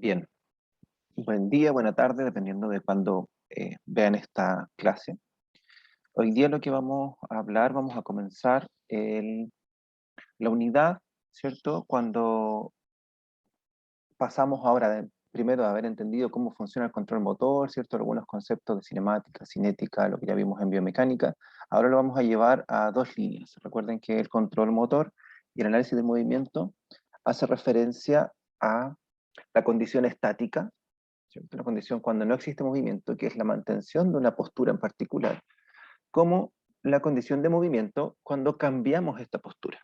Bien, buen día, buena tarde, dependiendo de cuándo vean esta clase. Hoy día lo que vamos a hablar, vamos a comenzar la unidad, ¿cierto? Cuando pasamos ahora primero de haber entendido cómo funciona el control motor, ¿cierto? Algunos conceptos de cinemática, cinética, lo que ya vimos en biomecánica, ahora lo vamos a llevar a dos líneas. Recuerden que el control motor y el análisis del movimiento hace referencia a la condición estática, ¿cierto? Una condición cuando no existe movimiento, que es la mantención de una postura en particular, como la condición de movimiento cuando cambiamos esta postura.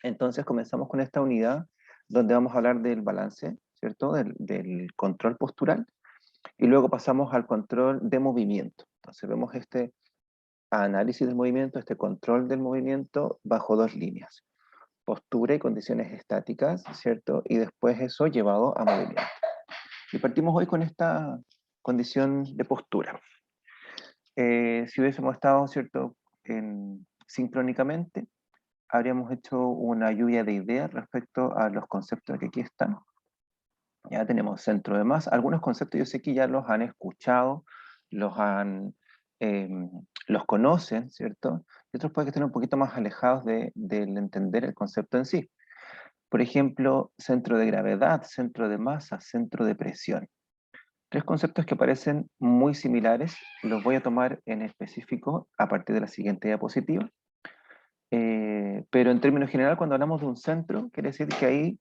Entonces comenzamos con esta unidad donde vamos a hablar del balance, ¿cierto? Del control postural, y luego pasamos al control de movimiento. Entonces vemos este análisis del movimiento, este control del movimiento bajo dos líneas: postura y condiciones estáticas, ¿cierto? Y después eso llevado a movimiento. Y partimos hoy con esta condición de postura. Si hubiésemos estado, ¿cierto?, sincrónicamente, habríamos hecho una lluvia de ideas respecto a los conceptos que aquí están. Ya tenemos centro de masa. Algunos conceptos yo sé que ya los han escuchado, los han, eh, los conocen, ¿cierto? Y otros pueden que estén un poquito más alejados del entender el concepto en sí. Por ejemplo, centro de gravedad, centro de masa, centro de presión. Tres conceptos que parecen muy similares, los voy a tomar en específico a partir de la siguiente diapositiva. Pero en términos general, cuando hablamos de un centro, quiere decir que ahí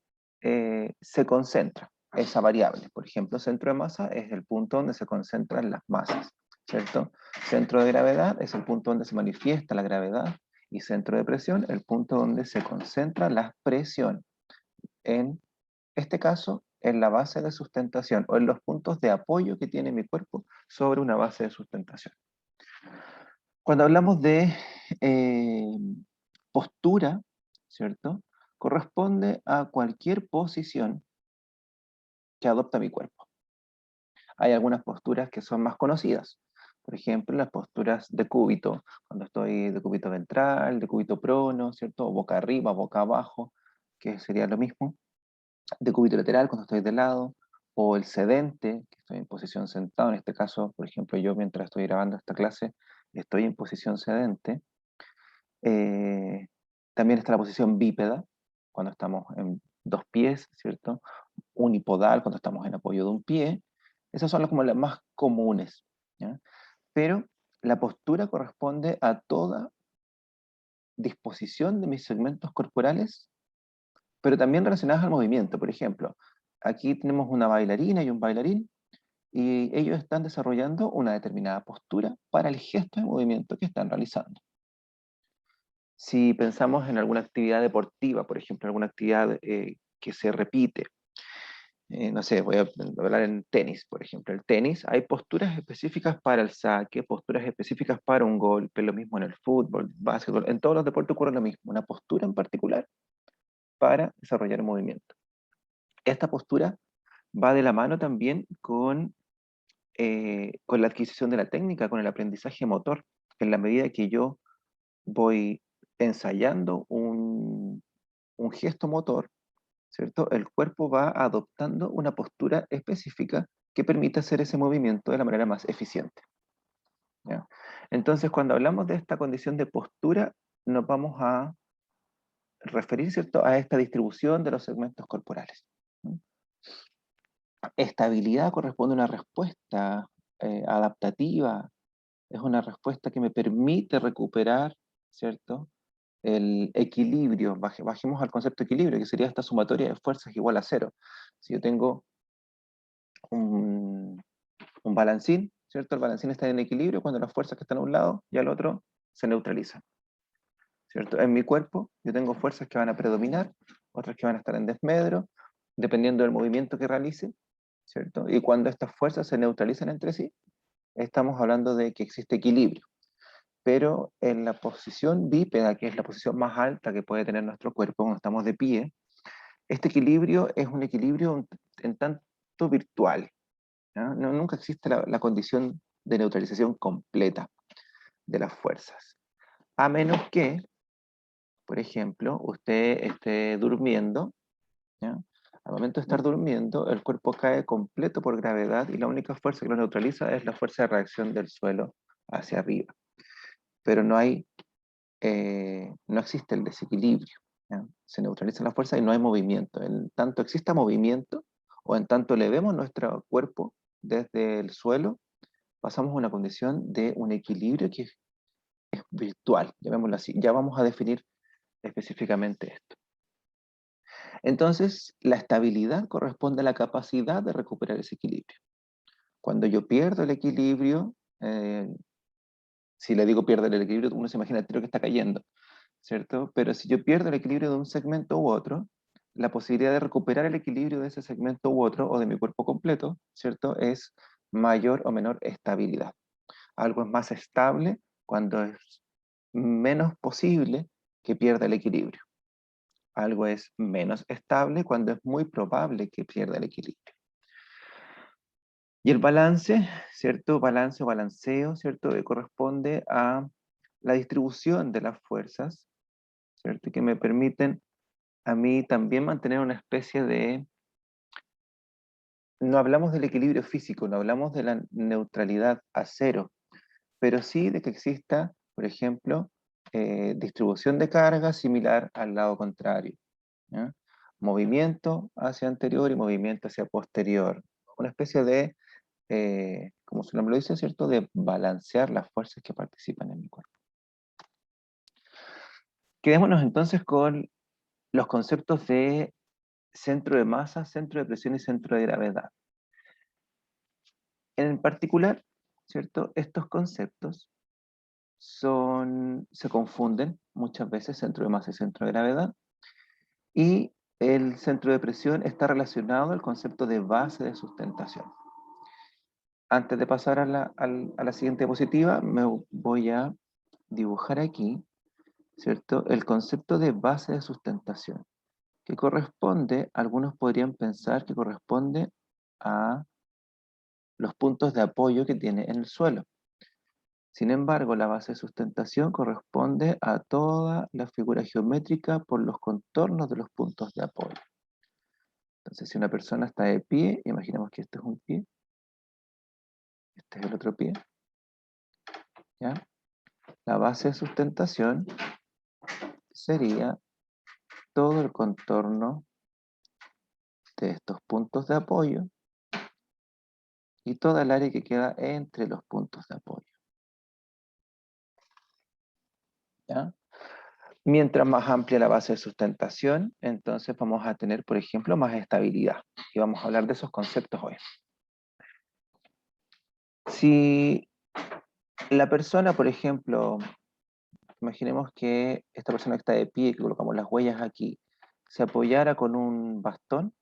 se concentra esa variable. Por ejemplo, centro de masa es el punto donde se concentran las masas, ¿cierto? Centro de gravedad es el punto donde se manifiesta la gravedad, y centro de presión, el punto donde se concentra la presión. En este caso, en la base de sustentación o en los puntos de apoyo que tiene mi cuerpo sobre una base de sustentación. Cuando hablamos de eh, postura, ¿cierto? Corresponde a cualquier posición que adopta mi cuerpo. Hay algunas posturas que son más conocidas. Por ejemplo, las posturas de cúbito, cuando estoy de cúbito ventral, de cúbito prono, ¿cierto? O boca arriba, boca abajo, que sería lo mismo. De cúbito lateral, cuando estoy de lado. O el sedente, que estoy en posición sentado. En este caso, por ejemplo, yo mientras estoy grabando esta clase, estoy en posición sedente. Eh, También está la posición bípeda, cuando estamos en dos pies, ¿cierto? Unipodal, cuando estamos en apoyo de un pie. Esas son como las más comunes, ¿ya? Pero la postura corresponde a toda disposición de mis segmentos corporales, pero también relacionadas al movimiento. Por ejemplo, aquí tenemos una bailarina y un bailarín, y ellos están desarrollando una determinada postura para el gesto de movimiento que están realizando. Si pensamos en alguna actividad deportiva, por ejemplo, alguna actividad que se repite, no sé, voy a hablar en tenis, por ejemplo. El tenis, hay posturas específicas para el saque, posturas específicas para un golpe, lo mismo en el fútbol, básquetbol, en todos los deportes ocurre lo mismo, una postura en particular para desarrollar el movimiento. Esta postura va de la mano también con la adquisición de la técnica, con el aprendizaje motor, en la medida que yo voy ensayando un gesto motor, ¿cierto? El cuerpo va adoptando una postura específica que permite hacer ese movimiento de la manera más eficiente, ¿ya? Entonces, cuando hablamos de esta condición de postura, nos vamos a referir, ¿cierto?, a esta distribución de los segmentos corporales, ¿no? Estabilidad corresponde a una respuesta adaptativa, es una respuesta que me permite recuperar, ¿cierto?, el equilibrio. Bajemos al concepto de equilibrio, que sería esta sumatoria de fuerzas igual a cero. Si yo tengo un, un balancín, ¿cierto? El balancín está en equilibrio cuando las fuerzas que están a un lado y al otro se neutralizan, ¿cierto? En mi cuerpo yo tengo fuerzas que van a predominar, otras que van a estar en desmedro, dependiendo del movimiento que realice, ¿cierto? Y cuando estas fuerzas se neutralizan entre sí, estamos hablando de que existe equilibrio. Pero en la posición bípeda, que es la posición más alta que puede tener nuestro cuerpo cuando estamos de pie, este equilibrio es un equilibrio en tanto virtual, ¿ya? Nunca existe la condición de neutralización completa de las fuerzas. A menos que, por ejemplo, usted esté durmiendo, ¿ya?, Al momento de estar durmiendo, el cuerpo cae completo por gravedad y la única fuerza que lo neutraliza es la fuerza de reacción del suelo hacia arriba. Pero no existe el desequilibrio, ¿ya? Se neutraliza la fuerza y no hay movimiento. En tanto exista movimiento, o en tanto elevemos nuestro cuerpo desde el suelo, pasamos a una condición de un equilibrio que es virtual, llamémoslo así. Ya vamos a definir específicamente esto. Entonces, la estabilidad corresponde a la capacidad de recuperar ese equilibrio. Cuando yo pierdo el equilibrio, si le digo pierdo el equilibrio, uno se imagina el tiro que está cayendo, ¿cierto? Pero si yo pierdo el equilibrio de un segmento u otro, la posibilidad de recuperar el equilibrio de ese segmento u otro, o de mi cuerpo completo, ¿cierto? Es mayor o menor estabilidad. Algo es más estable cuando es menos posible que pierda el equilibrio. Algo es menos estable cuando es muy probable que pierda el equilibrio. Y el balance, ¿cierto? Balance o balanceo, ¿cierto? Corresponde a la distribución de las fuerzas, ¿cierto? Que me permiten a mí también mantener una especie de... No hablamos del equilibrio físico, no hablamos de la neutralidad a cero, pero sí de que exista, por ejemplo, distribución de carga similar al lado contrario, ¿ya? Movimiento hacia anterior y movimiento hacia posterior. Una especie de, como su nombre lo dice, ¿cierto?, de balancear las fuerzas que participan en mi cuerpo. Quedémonos entonces con los conceptos de centro de masa, centro de presión y centro de gravedad. En particular, ¿cierto?, estos conceptos se confunden muchas veces, centro de masa y centro de gravedad, y el centro de presión está relacionado al concepto de base de sustentación. Antes de pasar a la siguiente diapositiva, me voy a dibujar aquí, ¿cierto?, el concepto de base de sustentación, que corresponde, algunos podrían pensar que corresponde a los puntos de apoyo que tiene en el suelo. Sin embargo, la base de sustentación corresponde a toda la figura geométrica por los contornos de los puntos de apoyo. Entonces, si una persona está de pie, imaginemos que este es un pie, este es el otro pie, ¿ya? La base de sustentación sería todo el contorno de estos puntos de apoyo y toda el área que queda entre los puntos de apoyo, ¿ya? Mientras más amplia la base de sustentación, entonces vamos a tener, por ejemplo, más estabilidad. Y vamos a hablar de esos conceptos hoy. Si la persona, por ejemplo, imaginemos que esta persona que está de pie, que colocamos las huellas aquí, se apoyara con un bastón,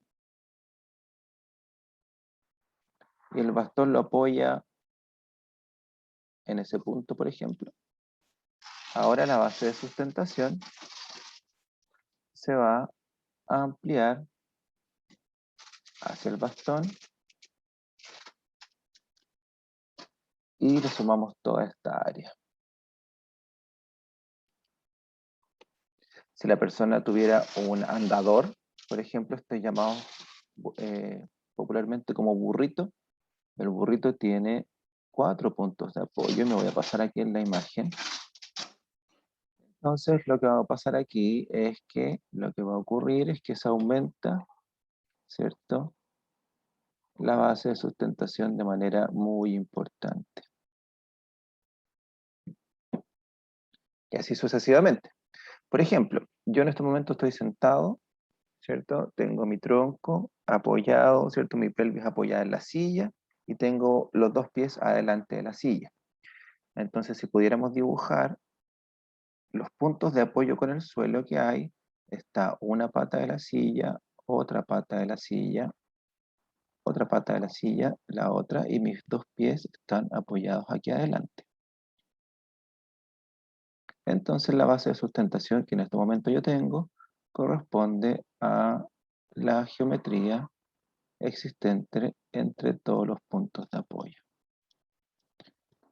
y el bastón lo apoya en ese punto, por ejemplo. Ahora la base de sustentación se va a ampliar hacia el bastón y le sumamos toda esta área. Si la persona tuviera un andador, por ejemplo, este llamado popularmente como burrito, el burrito tiene 4 puntos de apoyo. Me voy a pasar aquí en la imagen. Entonces, lo que va a pasar aquí es que lo que va a ocurrir es que se aumenta, ¿cierto?, la base de sustentación de manera muy importante. Y así sucesivamente. Por ejemplo, yo en este momento estoy sentado, ¿cierto? Tengo mi tronco apoyado, ¿cierto? Mi pelvis apoyada en la silla y tengo los dos pies adelante de la silla. Entonces, si pudiéramos dibujar los puntos de apoyo con el suelo que hay, está una pata de la silla, otra pata de la silla, otra pata de la silla, la otra, y mis dos pies están apoyados aquí adelante. Entonces la base de sustentación que en este momento yo tengo corresponde a la geometría existente entre todos los puntos de apoyo.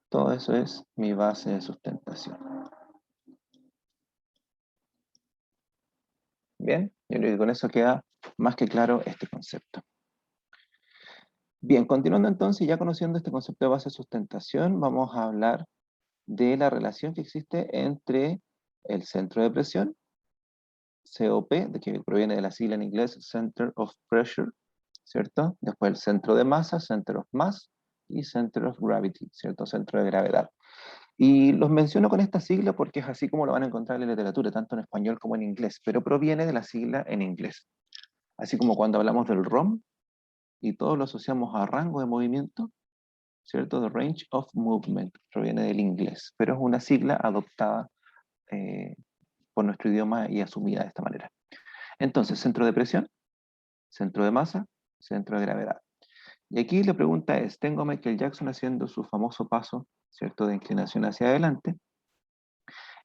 Todo eso es mi base de sustentación. Bien, yo creo que con eso queda más que claro este concepto. Bien, continuando entonces, ya conociendo este concepto de base de sustentación, vamos a hablar de la relación que existe entre el centro de presión, COP, de que proviene de la sigla en inglés Center of Pressure, ¿cierto? Después el centro de masa, Center of Mass, y Center of Gravity, ¿cierto? Centro de gravedad. Y los menciono con esta sigla porque es así como lo van a encontrar en la literatura, tanto en español como en inglés, pero proviene de la sigla en inglés. Así como cuando hablamos del ROM, y todos lo asociamos a rango de movimiento, ¿cierto? The Range of Movement, proviene del inglés, pero es una sigla adoptada eh, por nuestro idioma y asumida de esta manera. Entonces, centro de presión, centro de masa, centro de gravedad. Y aquí la pregunta es, tengo a Michael Jackson haciendo su famoso paso, ¿cierto?, de inclinación hacia adelante,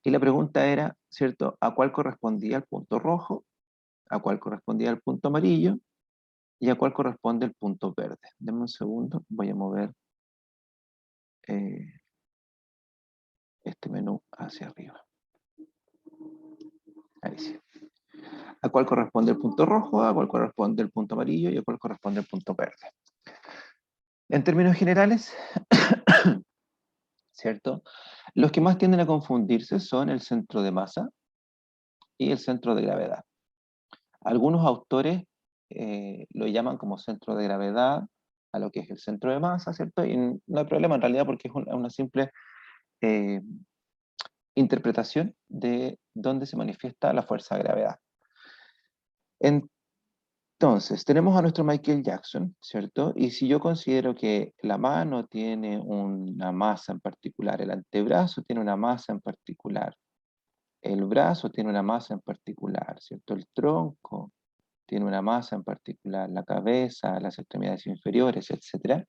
y la pregunta era, ¿cierto?, ¿a cuál correspondía el punto rojo? ¿A cuál correspondía el punto amarillo? ¿Y a cuál corresponde el punto verde? Denme un segundo, voy a mover eh, este menú hacia arriba. Ahí sí. ¿A cuál corresponde el punto rojo? ¿A cuál corresponde el punto amarillo? ¿Y a cuál corresponde el punto verde? En términos generales, ¿cierto? Los que más tienden a confundirse son el centro de masa y el centro de gravedad. Algunos autores lo llaman como centro de gravedad a lo que es el centro de masa, ¿cierto? Y no hay problema en realidad porque es una simple eh, interpretación de dónde se manifiesta la fuerza de gravedad. Entonces, tenemos a nuestro Michael Jackson, ¿cierto? Y si yo considero que la mano tiene una masa en particular, el antebrazo tiene una masa en particular, el brazo tiene una masa en particular, ¿cierto? El tronco tiene una masa en particular, la cabeza, las extremidades inferiores, etc.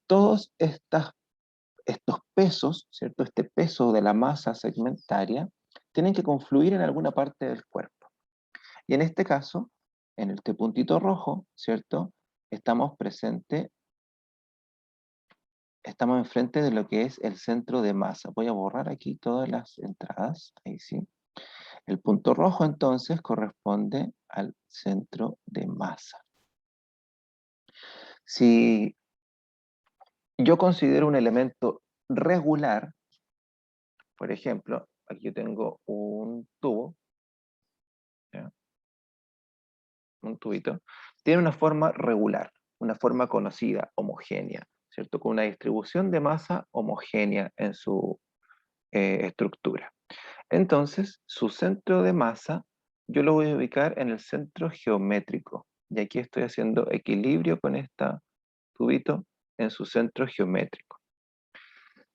Todos estos pesos, ¿cierto? Este peso de la masa segmentaria, tienen que confluir en alguna parte del cuerpo. Y en este caso, en este puntito rojo, ¿cierto? Estamos enfrente de lo que es el centro de masa. Voy a borrar aquí todas las entradas, ahí sí. El punto rojo entonces corresponde al centro de masa. Si yo considero un elemento regular, por ejemplo, aquí yo tengo un tubo, ¿ya? Un tubito, tiene una forma regular, una forma conocida, homogénea, ¿cierto? Con una distribución de masa homogénea en su estructura. Entonces, su centro de masa, yo lo voy a ubicar en el centro geométrico. Y aquí estoy haciendo equilibrio con este tubito en su centro geométrico.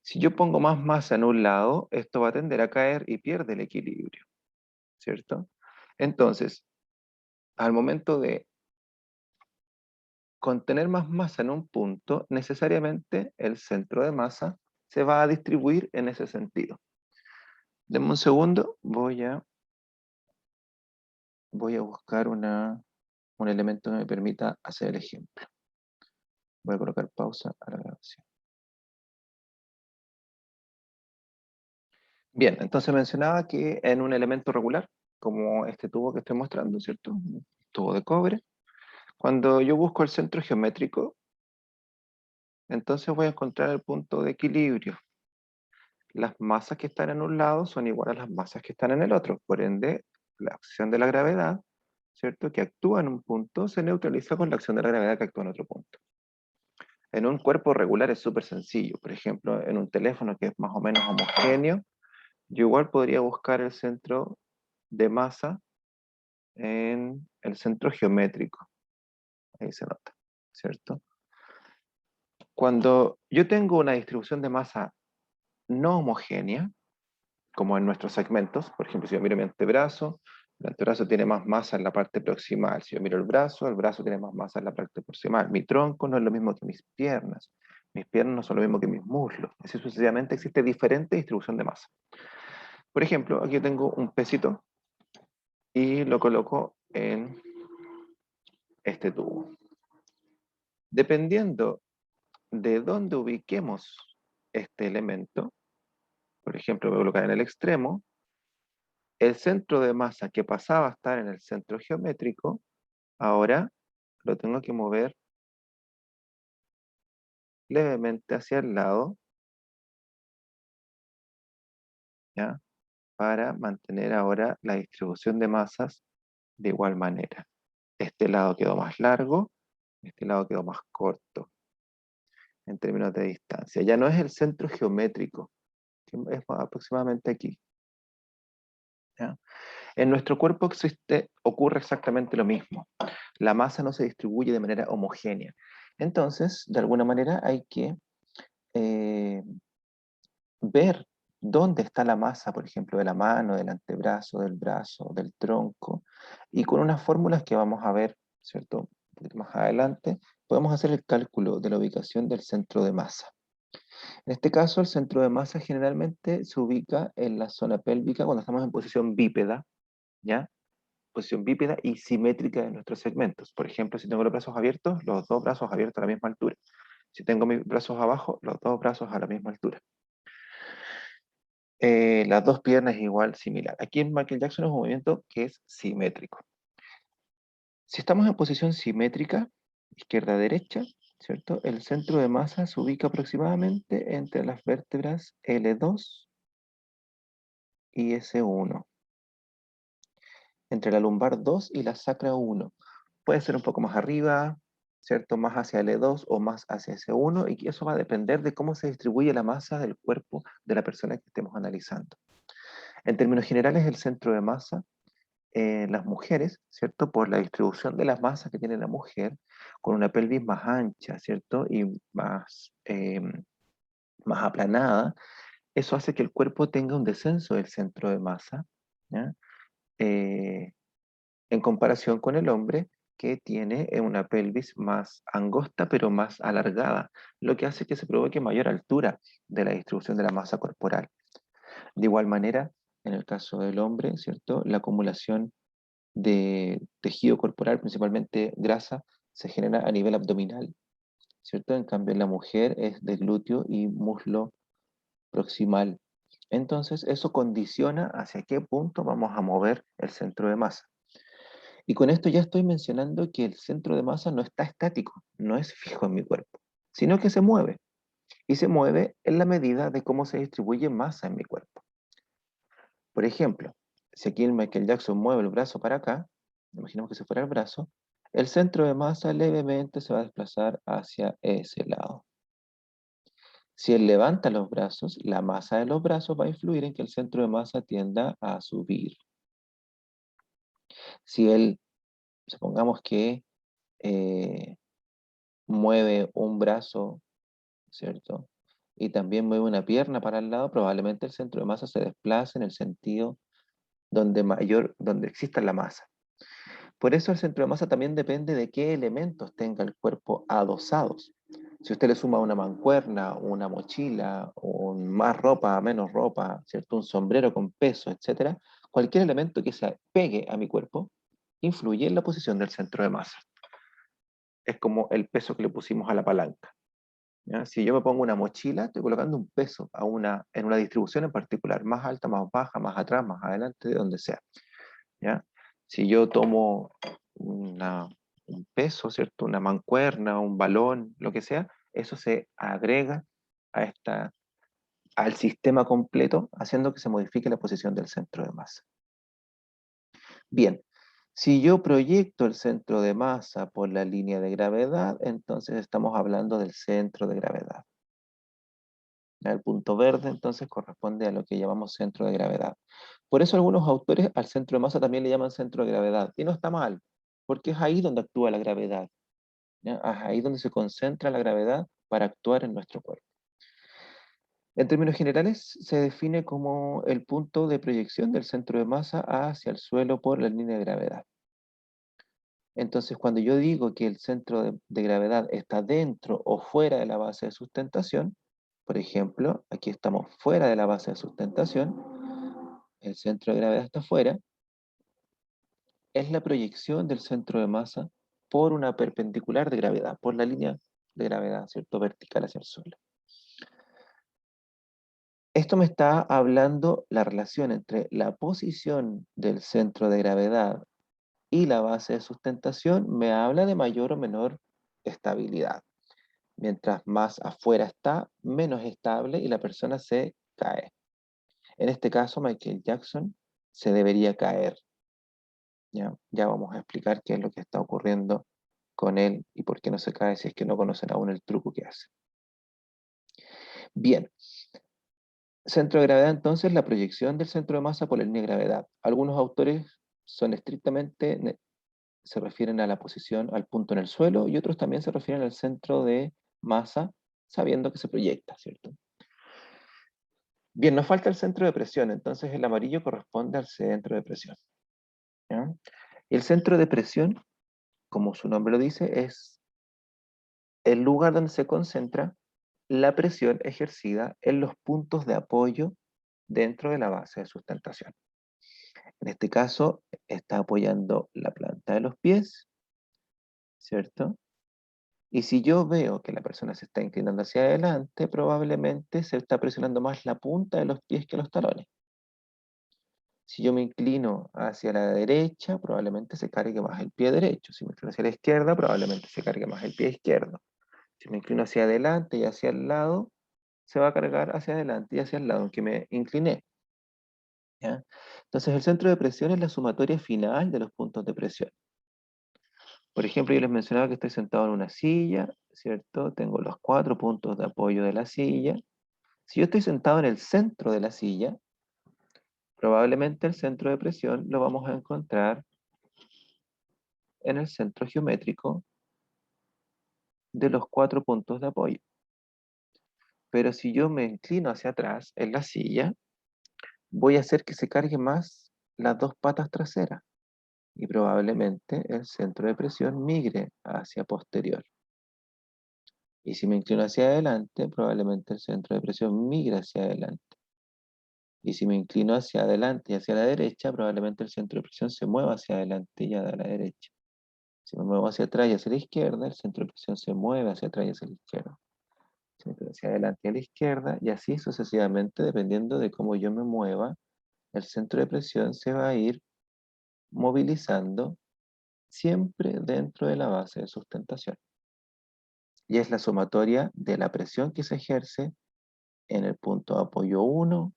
Si yo pongo más masa en un lado, esto va a tender a caer y pierde el equilibrio, ¿cierto? Entonces, al momento de contener más masa en un punto, necesariamente el centro de masa se va a distribuir en ese sentido. Denme un segundo, voy a buscar un elemento que me permita hacer el ejemplo. Voy a colocar pausa a la grabación. Bien, entonces mencionaba que en un elemento regular, como este tubo que estoy mostrando, ¿cierto? Un tubo de cobre. Cuando yo busco el centro geométrico, entonces voy a encontrar el punto de equilibrio. Las masas que están en un lado son iguales a las masas que están en el otro. Por ende, la acción de la gravedad, ¿cierto?, que actúa en un punto, se neutraliza con la acción de la gravedad que actúa en otro punto. En un cuerpo regular es súper sencillo. Por ejemplo, en un teléfono que es más o menos homogéneo, yo igual podría buscar el centro de masa en el centro geométrico. Ahí se nota, ¿cierto? Cuando yo tengo una distribución de masa no homogénea, como en nuestros segmentos, por ejemplo, si yo miro mi antebrazo, el antebrazo tiene más masa en la parte proximal. Si yo miro el brazo tiene más masa en la parte proximal. Mi tronco no es lo mismo que mis piernas no son lo mismo que mis muslos. Así sucesivamente existe diferente distribución de masa. Por ejemplo, aquí tengo un pesito y lo coloco en este tubo. Dependiendo de dónde ubiquemos este elemento, por ejemplo, voy a colocar en el extremo, el centro de masa que pasaba a estar en el centro geométrico Ahora lo tengo que mover levemente hacia el lado, ¿ya? Para mantener ahora la distribución de masas de igual manera. Este lado quedó más largo, este lado quedó más corto en términos de distancia. Ya no es el centro geométrico, que es aproximadamente aquí, ¿ya? En nuestro cuerpo ocurre exactamente lo mismo. La masa no se distribuye de manera homogénea. Entonces, de alguna manera hay que eh, ver dónde está la masa, por ejemplo, de la mano, del antebrazo, del brazo, del tronco, y con unas fórmulas que vamos a ver, ¿cierto? Un poquito más adelante, podemos hacer el cálculo de la ubicación del centro de masa. En este caso, el centro de masa generalmente se ubica en la zona pélvica cuando estamos en posición bípeda, ¿ya? Posición bípeda y simétrica de nuestros segmentos. Por ejemplo, si tengo los brazos abiertos, los dos brazos abiertos a la misma altura. Si tengo mis brazos abajo, los dos brazos a la misma altura. Las dos piernas igual, similar. Aquí en Michael Jackson es un movimiento que es simétrico. Si estamos en posición simétrica, izquierda-derecha, ¿cierto? El centro de masa se ubica aproximadamente entre las vértebras L2 y S1, entre la lumbar 2 y la sacra 1. Puede ser un poco más arriba, ¿cierto? Más hacia L2 o más hacia S1, y eso va a depender de cómo se distribuye la masa del cuerpo de la persona que estemos analizando. En términos generales, el centro de masa las mujeres, ¿cierto? Por la distribución de las masas que tiene la mujer, con una pelvis más ancha, ¿cierto? Y más aplanada, eso hace que el cuerpo tenga un descenso del centro de masa, ¿ya? Eh, en comparación con el hombre, que tiene una pelvis más angosta, pero más alargada, lo que hace que se provoque mayor altura de la distribución de la masa corporal. De igual manera, en el caso del hombre, ¿cierto? La acumulación de tejido corporal, principalmente grasa, se genera a nivel abdominal, ¿cierto? En cambio, en la mujer es de glúteo y muslo proximal. Entonces, eso condiciona hacia qué punto vamos a mover el centro de masa. Y con esto ya estoy mencionando que el centro de masa no está estático, no es fijo en mi cuerpo, sino que se mueve. Y se mueve en la medida de cómo se distribuye masa en mi cuerpo. Por ejemplo, si aquí el Michael Jackson mueve el brazo para acá, imaginemos que se fuera el brazo, el centro de masa levemente se va a desplazar hacia ese lado. Si él levanta los brazos, la masa de los brazos va a influir en que el centro de masa tienda a subir. Si él, supongamos que eh, mueve un brazo, ¿cierto? Y también mueve una pierna para el lado, probablemente el centro de masa se desplace en el sentido donde exista la masa. Por eso el centro de masa también depende de qué elementos tenga el cuerpo adosados. Si usted le suma una mancuerna, una mochila, más ropa, menos ropa, ¿cierto? Un sombrero con peso, etc., cualquier elemento que se pegue a mi cuerpo influye en la posición del centro de masa. Es como el peso que le pusimos a la palanca, ¿ya? Si yo me pongo una mochila, estoy colocando un peso en una distribución en particular, más alta, más baja, más atrás, más adelante, de donde sea, ¿ya? Si yo tomo un peso, ¿cierto? Una mancuerna, un balón, lo que sea, eso se agrega a al sistema completo, haciendo que se modifique la posición del centro de masa. Bien, si yo proyecto el centro de masa por la línea de gravedad, entonces estamos hablando del centro de gravedad. El punto verde entonces corresponde a lo que llamamos centro de gravedad. Por eso algunos autores al centro de masa también le llaman centro de gravedad. Y no está mal, porque es ahí donde actúa la gravedad, ¿ya? Es ahí donde se concentra la gravedad para actuar en nuestro cuerpo. En términos generales, se define como el punto de proyección del centro de masa hacia el suelo por la línea de gravedad. Entonces, cuando yo digo que el centro de gravedad está dentro o fuera de la base de sustentación, por ejemplo, aquí estamos fuera de la base de sustentación, el centro de gravedad está fuera, es la proyección del centro de masa por una perpendicular de gravedad, por la línea de gravedad, ¿cierto? Vertical hacia el suelo. Esto me está hablando la relación entre la posición del centro de gravedad y la base de sustentación me habla de mayor o menor estabilidad. Mientras más afuera está, menos estable y la persona se cae. En este caso, Michael Jackson se debería caer. Ya vamos a explicar qué es lo que está ocurriendo con él y por qué no se cae si es que no conocen aún el truco que hace. Bien, centro de gravedad entonces, la proyección del centro de masa por la línea de gravedad. Algunos autores son estrictamente, se refieren a la posición, al punto en el suelo, y otros también se refieren al centro de masa, sabiendo que se proyecta, ¿cierto? Bien, nos falta el centro de presión, entonces el amarillo corresponde al centro de presión. ¿Ya? Y el centro de presión, como su nombre lo dice, es el lugar donde se concentra la presión ejercida en los puntos de apoyo dentro de la base de sustentación. En este caso, está apoyando la planta de los pies, ¿cierto? Y si yo veo que la persona se está inclinando hacia adelante, probablemente se está presionando más la punta de los pies que los talones. Si yo me inclino hacia la derecha, probablemente se cargue más el pie derecho. Si me inclino hacia la izquierda, probablemente se cargue más el pie izquierdo. Si me inclino hacia adelante y hacia el lado, se va a cargar hacia adelante y hacia el lado en que me incliné. ¿Ya? Entonces el centro de presión es la sumatoria final de los puntos de presión. Por ejemplo, yo les mencionaba que estoy sentado en una silla, ¿cierto? Tengo los 4 puntos de apoyo de la silla. Si yo estoy sentado en el centro de la silla, probablemente el centro de presión lo vamos a encontrar en el centro geométrico de los 4 puntos de apoyo. Pero si yo me inclino hacia atrás en la silla, voy a hacer que se cargue más las dos patas traseras y probablemente el centro de presión migre hacia posterior. Y si me inclino hacia adelante, probablemente el centro de presión migre hacia adelante. Y si me inclino hacia adelante y hacia la derecha, probablemente el centro de presión se mueva hacia adelante y hacia la derecha. Si me muevo hacia atrás y hacia la izquierda, el centro de presión se mueve hacia atrás y hacia la izquierda. Si me muevo hacia adelante y a la izquierda, y así sucesivamente, dependiendo de cómo yo me mueva, el centro de presión se va a ir movilizando siempre dentro de la base de sustentación. Y es la sumatoria de la presión que se ejerce en el punto de apoyo 1,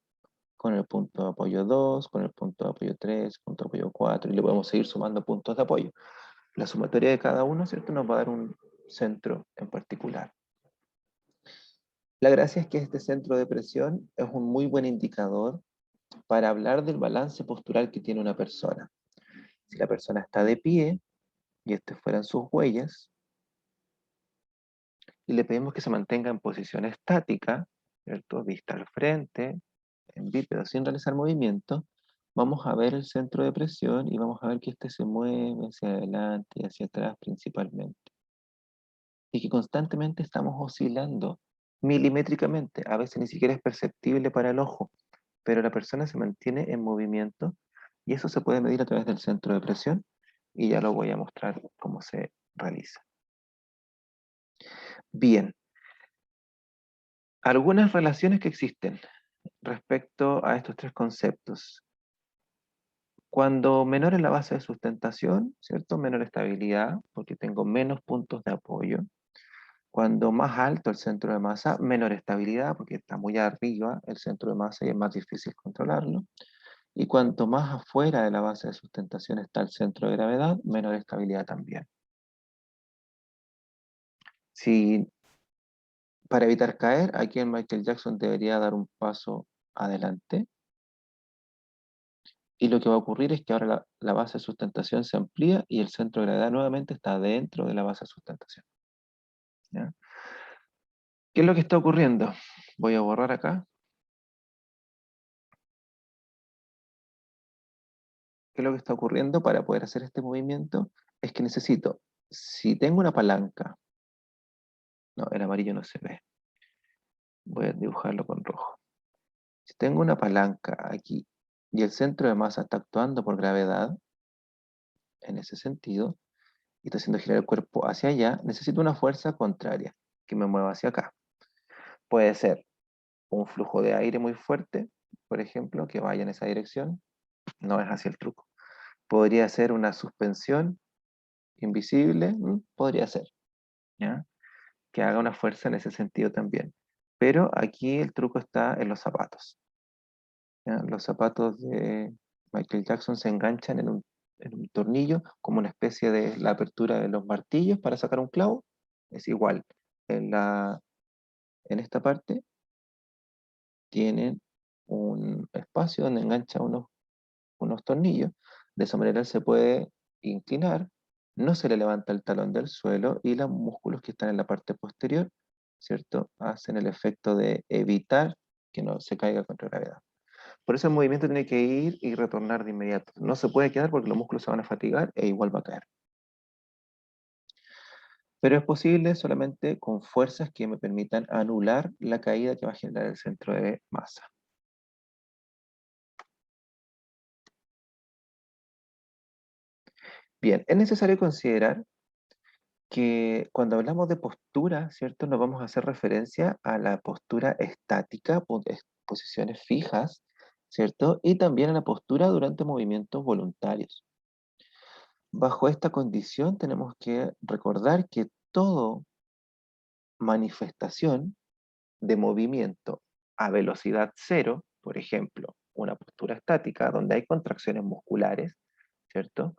con el punto de apoyo 2, con el punto de apoyo 3, punto de apoyo 4, y le podemos seguir sumando puntos de apoyo. La sumatoria de cada uno, ¿cierto?, nos va a dar un centro en particular. La gracia es que este centro de presión es un muy buen indicador para hablar del balance postural que tiene una persona. Si la persona está de pie, y estas fueran sus huellas, y le pedimos que se mantenga en posición estática, ¿cierto?, vista al frente, en bípedo, sin realizar movimiento, vamos a ver el centro de presión y vamos a ver que este se mueve hacia adelante y hacia atrás principalmente. Y que constantemente estamos oscilando milimétricamente, a veces ni siquiera es perceptible para el ojo, pero la persona se mantiene en movimiento y eso se puede medir a través del centro de presión y ya lo voy a mostrar cómo se realiza. Bien, algunas relaciones que existen respecto a estos tres conceptos. Cuando menor es la base de sustentación, ¿cierto? Menor estabilidad, porque tengo menos puntos de apoyo. Cuando más alto el centro de masa, menor estabilidad, porque está muy arriba el centro de masa y es más difícil controlarlo. Y cuanto más afuera de la base de sustentación está el centro de gravedad, menor estabilidad también. Si para evitar caer, aquí en Michael Jackson debería dar un paso adelante. Y lo que va a ocurrir es que ahora la base de sustentación se amplía y el centro de gravedad nuevamente está dentro de la base de sustentación. ¿Ya? ¿Qué es lo que está ocurriendo? Voy a borrar acá. ¿Qué es lo que está ocurriendo para poder hacer este movimiento? Es que necesito, si tengo una palanca, no, el amarillo no se ve, voy a dibujarlo con rojo. Si tengo una palanca aquí y el centro de masa está actuando por gravedad, en ese sentido, y está haciendo girar el cuerpo hacia allá, necesito una fuerza contraria que me mueva hacia acá. Puede ser un flujo de aire muy fuerte, por ejemplo, que vaya en esa dirección, no es así el truco. Podría ser una suspensión invisible, podría ser, ¿ya? Que haga una fuerza en ese sentido también. Pero aquí el truco está en los zapatos, ¿ya? Los zapatos de Michael Jackson se enganchan en un tornillo, como una especie de la apertura de los martillos para sacar un clavo. Es igual. En esta parte tienen un espacio donde engancha unos tornillos. De esa manera él se puede inclinar, no se le levanta el talón del suelo y los músculos que están en la parte posterior, ¿cierto? Hacen el efecto de evitar que no se caiga contra gravedad. Por eso el movimiento tiene que ir y retornar de inmediato. No se puede quedar porque los músculos se van a fatigar e igual va a caer. Pero es posible solamente con fuerzas que me permitan anular la caída que va a generar el centro de masa. Bien, es necesario considerar que cuando hablamos de postura, ¿cierto? Nos vamos a hacer referencia a la postura estática, posiciones fijas, ¿cierto? Y también a la postura durante movimientos voluntarios. Bajo esta condición tenemos que recordar que toda manifestación de movimiento a velocidad cero, por ejemplo, una postura estática donde hay contracciones musculares, ¿cierto?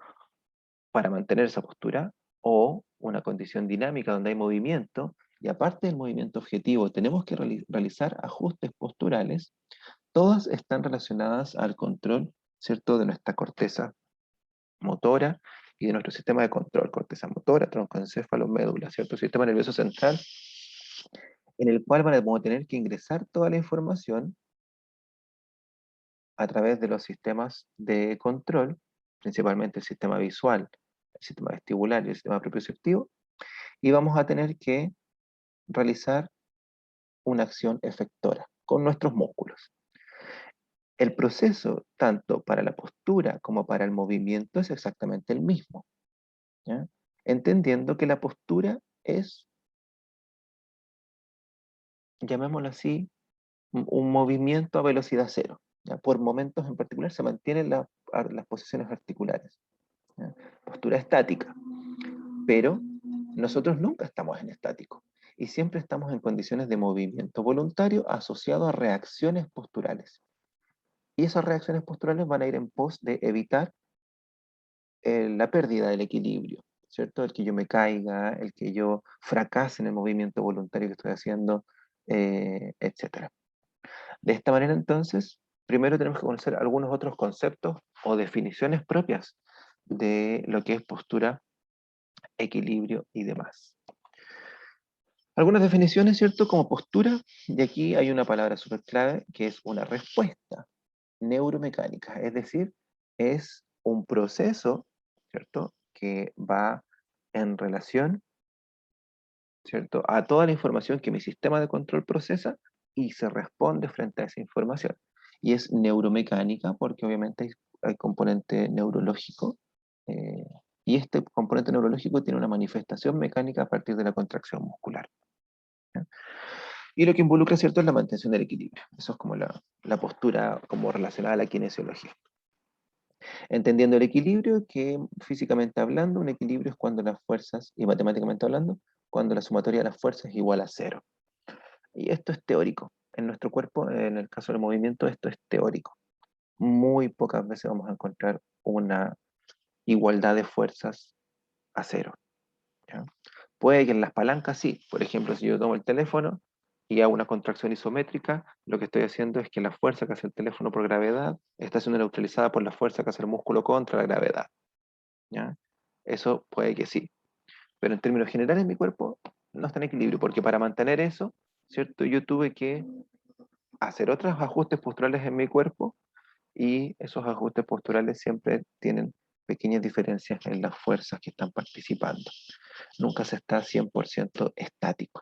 Para mantener esa postura, o una condición dinámica donde hay movimiento, y aparte del movimiento objetivo, tenemos que realizar ajustes posturales, todas están relacionadas al control, ¿cierto?, de nuestra corteza motora y de nuestro sistema de control, corteza motora, troncoencéfalo, médula, ¿cierto?, sistema nervioso central, en el cual vamos a tener que ingresar toda la información a través de los sistemas de control, principalmente el sistema visual, el sistema vestibular y el sistema propioceptivo, y vamos a tener que realizar una acción efectora con nuestros músculos. El proceso, tanto para la postura como para el movimiento, es exactamente el mismo, ¿ya? Entendiendo que la postura es, llamémoslo así, un movimiento a velocidad cero, ¿ya? Por momentos en particular se mantienen las posiciones articulares, ¿ya? Postura estática, pero nosotros nunca estamos en estático y siempre estamos en condiciones de movimiento voluntario asociado a reacciones posturales. Y esas reacciones posturales van a ir en pos de evitar la pérdida del equilibrio, ¿cierto? El que yo me caiga, el que yo fracase en el movimiento voluntario que estoy haciendo, etc. De esta manera, entonces, primero tenemos que conocer algunos otros conceptos o definiciones propias de lo que es postura, equilibrio y demás. Algunas definiciones, ¿cierto? Como postura, y aquí hay una palabra súper clave que es una respuesta neuromecánica, es decir, es un proceso, ¿cierto? Que va en relación, ¿cierto? A toda la información que mi sistema de control procesa y se responde frente a esa información. Y es neuromecánica porque obviamente hay componente neurológico, eh, y este componente neurológico tiene una manifestación mecánica a partir de la contracción muscular, ¿ya? Y lo que involucra, ¿cierto?, es la mantención del equilibrio. Eso es como la postura como relacionada a la kinesiología. Entendiendo el equilibrio, que físicamente hablando, un equilibrio es cuando las fuerzas, y matemáticamente hablando, cuando la sumatoria de las fuerzas es igual a cero. Y esto es teórico. En nuestro cuerpo, en el caso del movimiento, esto es teórico. Muy pocas veces vamos a encontrar una igualdad de fuerzas a cero, ¿ya? Puede que en las palancas sí. Por ejemplo, si yo tomo el teléfono y hago una contracción isométrica, lo que estoy haciendo es que la fuerza que hace el teléfono por gravedad está siendo neutralizada por la fuerza que hace el músculo contra la gravedad, ¿ya? Eso puede que sí. Pero en términos generales mi cuerpo no está en equilibrio, porque para mantener eso, ¿cierto? Yo tuve que hacer otros ajustes posturales en mi cuerpo y esos ajustes posturales siempre tienen pequeñas diferencias en las fuerzas que están participando. Nunca se está 100% estático.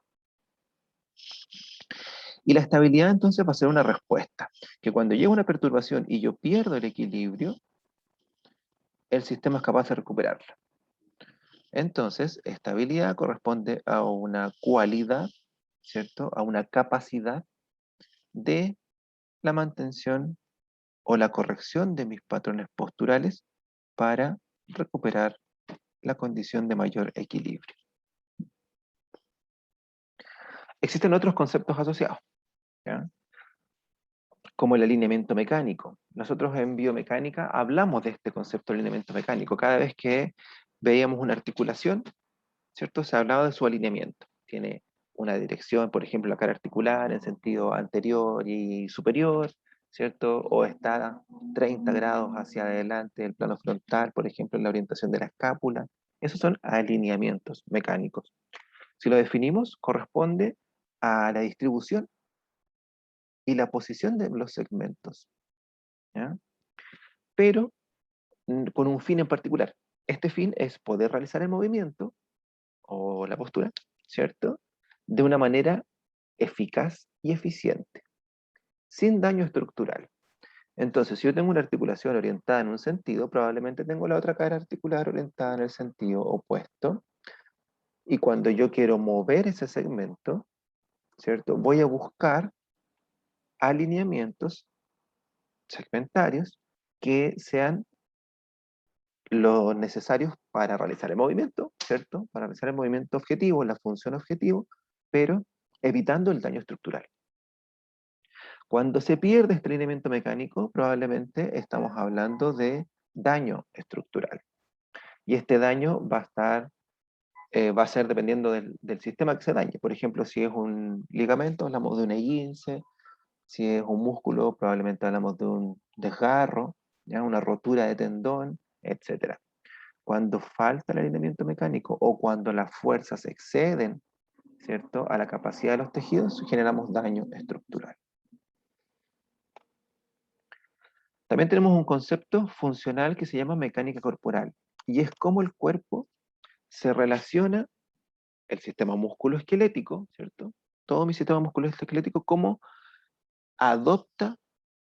Y la estabilidad entonces va a ser una respuesta, que cuando llega una perturbación y yo pierdo el equilibrio, el sistema es capaz de recuperarla. Entonces, estabilidad corresponde a una cualidad, ¿cierto? A una capacidad de la mantención o la corrección de mis patrones posturales para recuperar la condición de mayor equilibrio. Existen otros conceptos asociados, ¿ya? Como el alineamiento mecánico. Nosotros en biomecánica hablamos de este concepto de alineamiento mecánico. Cada vez que veíamos una articulación, ¿cierto? Se hablaba de su alineamiento. Tiene una dirección, por ejemplo, la cara articular en sentido anterior y superior, ¿cierto? O está a 30 grados hacia adelante del plano frontal, por ejemplo, en la orientación de la escápula. Esos son alineamientos mecánicos. Si lo definimos, corresponde a la distribución y la posición de los segmentos, ¿ya? Pero con un fin en particular. Este fin es poder realizar el movimiento o la postura, ¿cierto? De una manera eficaz y eficiente, sin daño estructural. Entonces, si yo tengo una articulación orientada en un sentido, probablemente tengo la otra cara articular orientada en el sentido opuesto, y cuando yo quiero mover ese segmento, ¿cierto? Voy a buscar alineamientos segmentarios que sean los necesarios para realizar el movimiento, ¿cierto? Para realizar el movimiento objetivo, la función objetivo, pero evitando el daño estructural. Cuando se pierde este alineamiento mecánico, probablemente estamos hablando de daño estructural. Y este daño va a ser dependiendo del sistema que se dañe. Por ejemplo, si es un ligamento, hablamos de un esguince. Si es un músculo, probablemente hablamos de un desgarro, ¿ya? Una rotura de tendón, etc. Cuando falta el alineamiento mecánico o cuando las fuerzas exceden, ¿cierto?, a la capacidad de los tejidos, generamos daño estructural. También tenemos un concepto funcional que se llama mecánica corporal, y es cómo el cuerpo se relaciona, el sistema musculoesquelético, ¿cierto? Todo mi sistema musculoesquelético, cómo adopta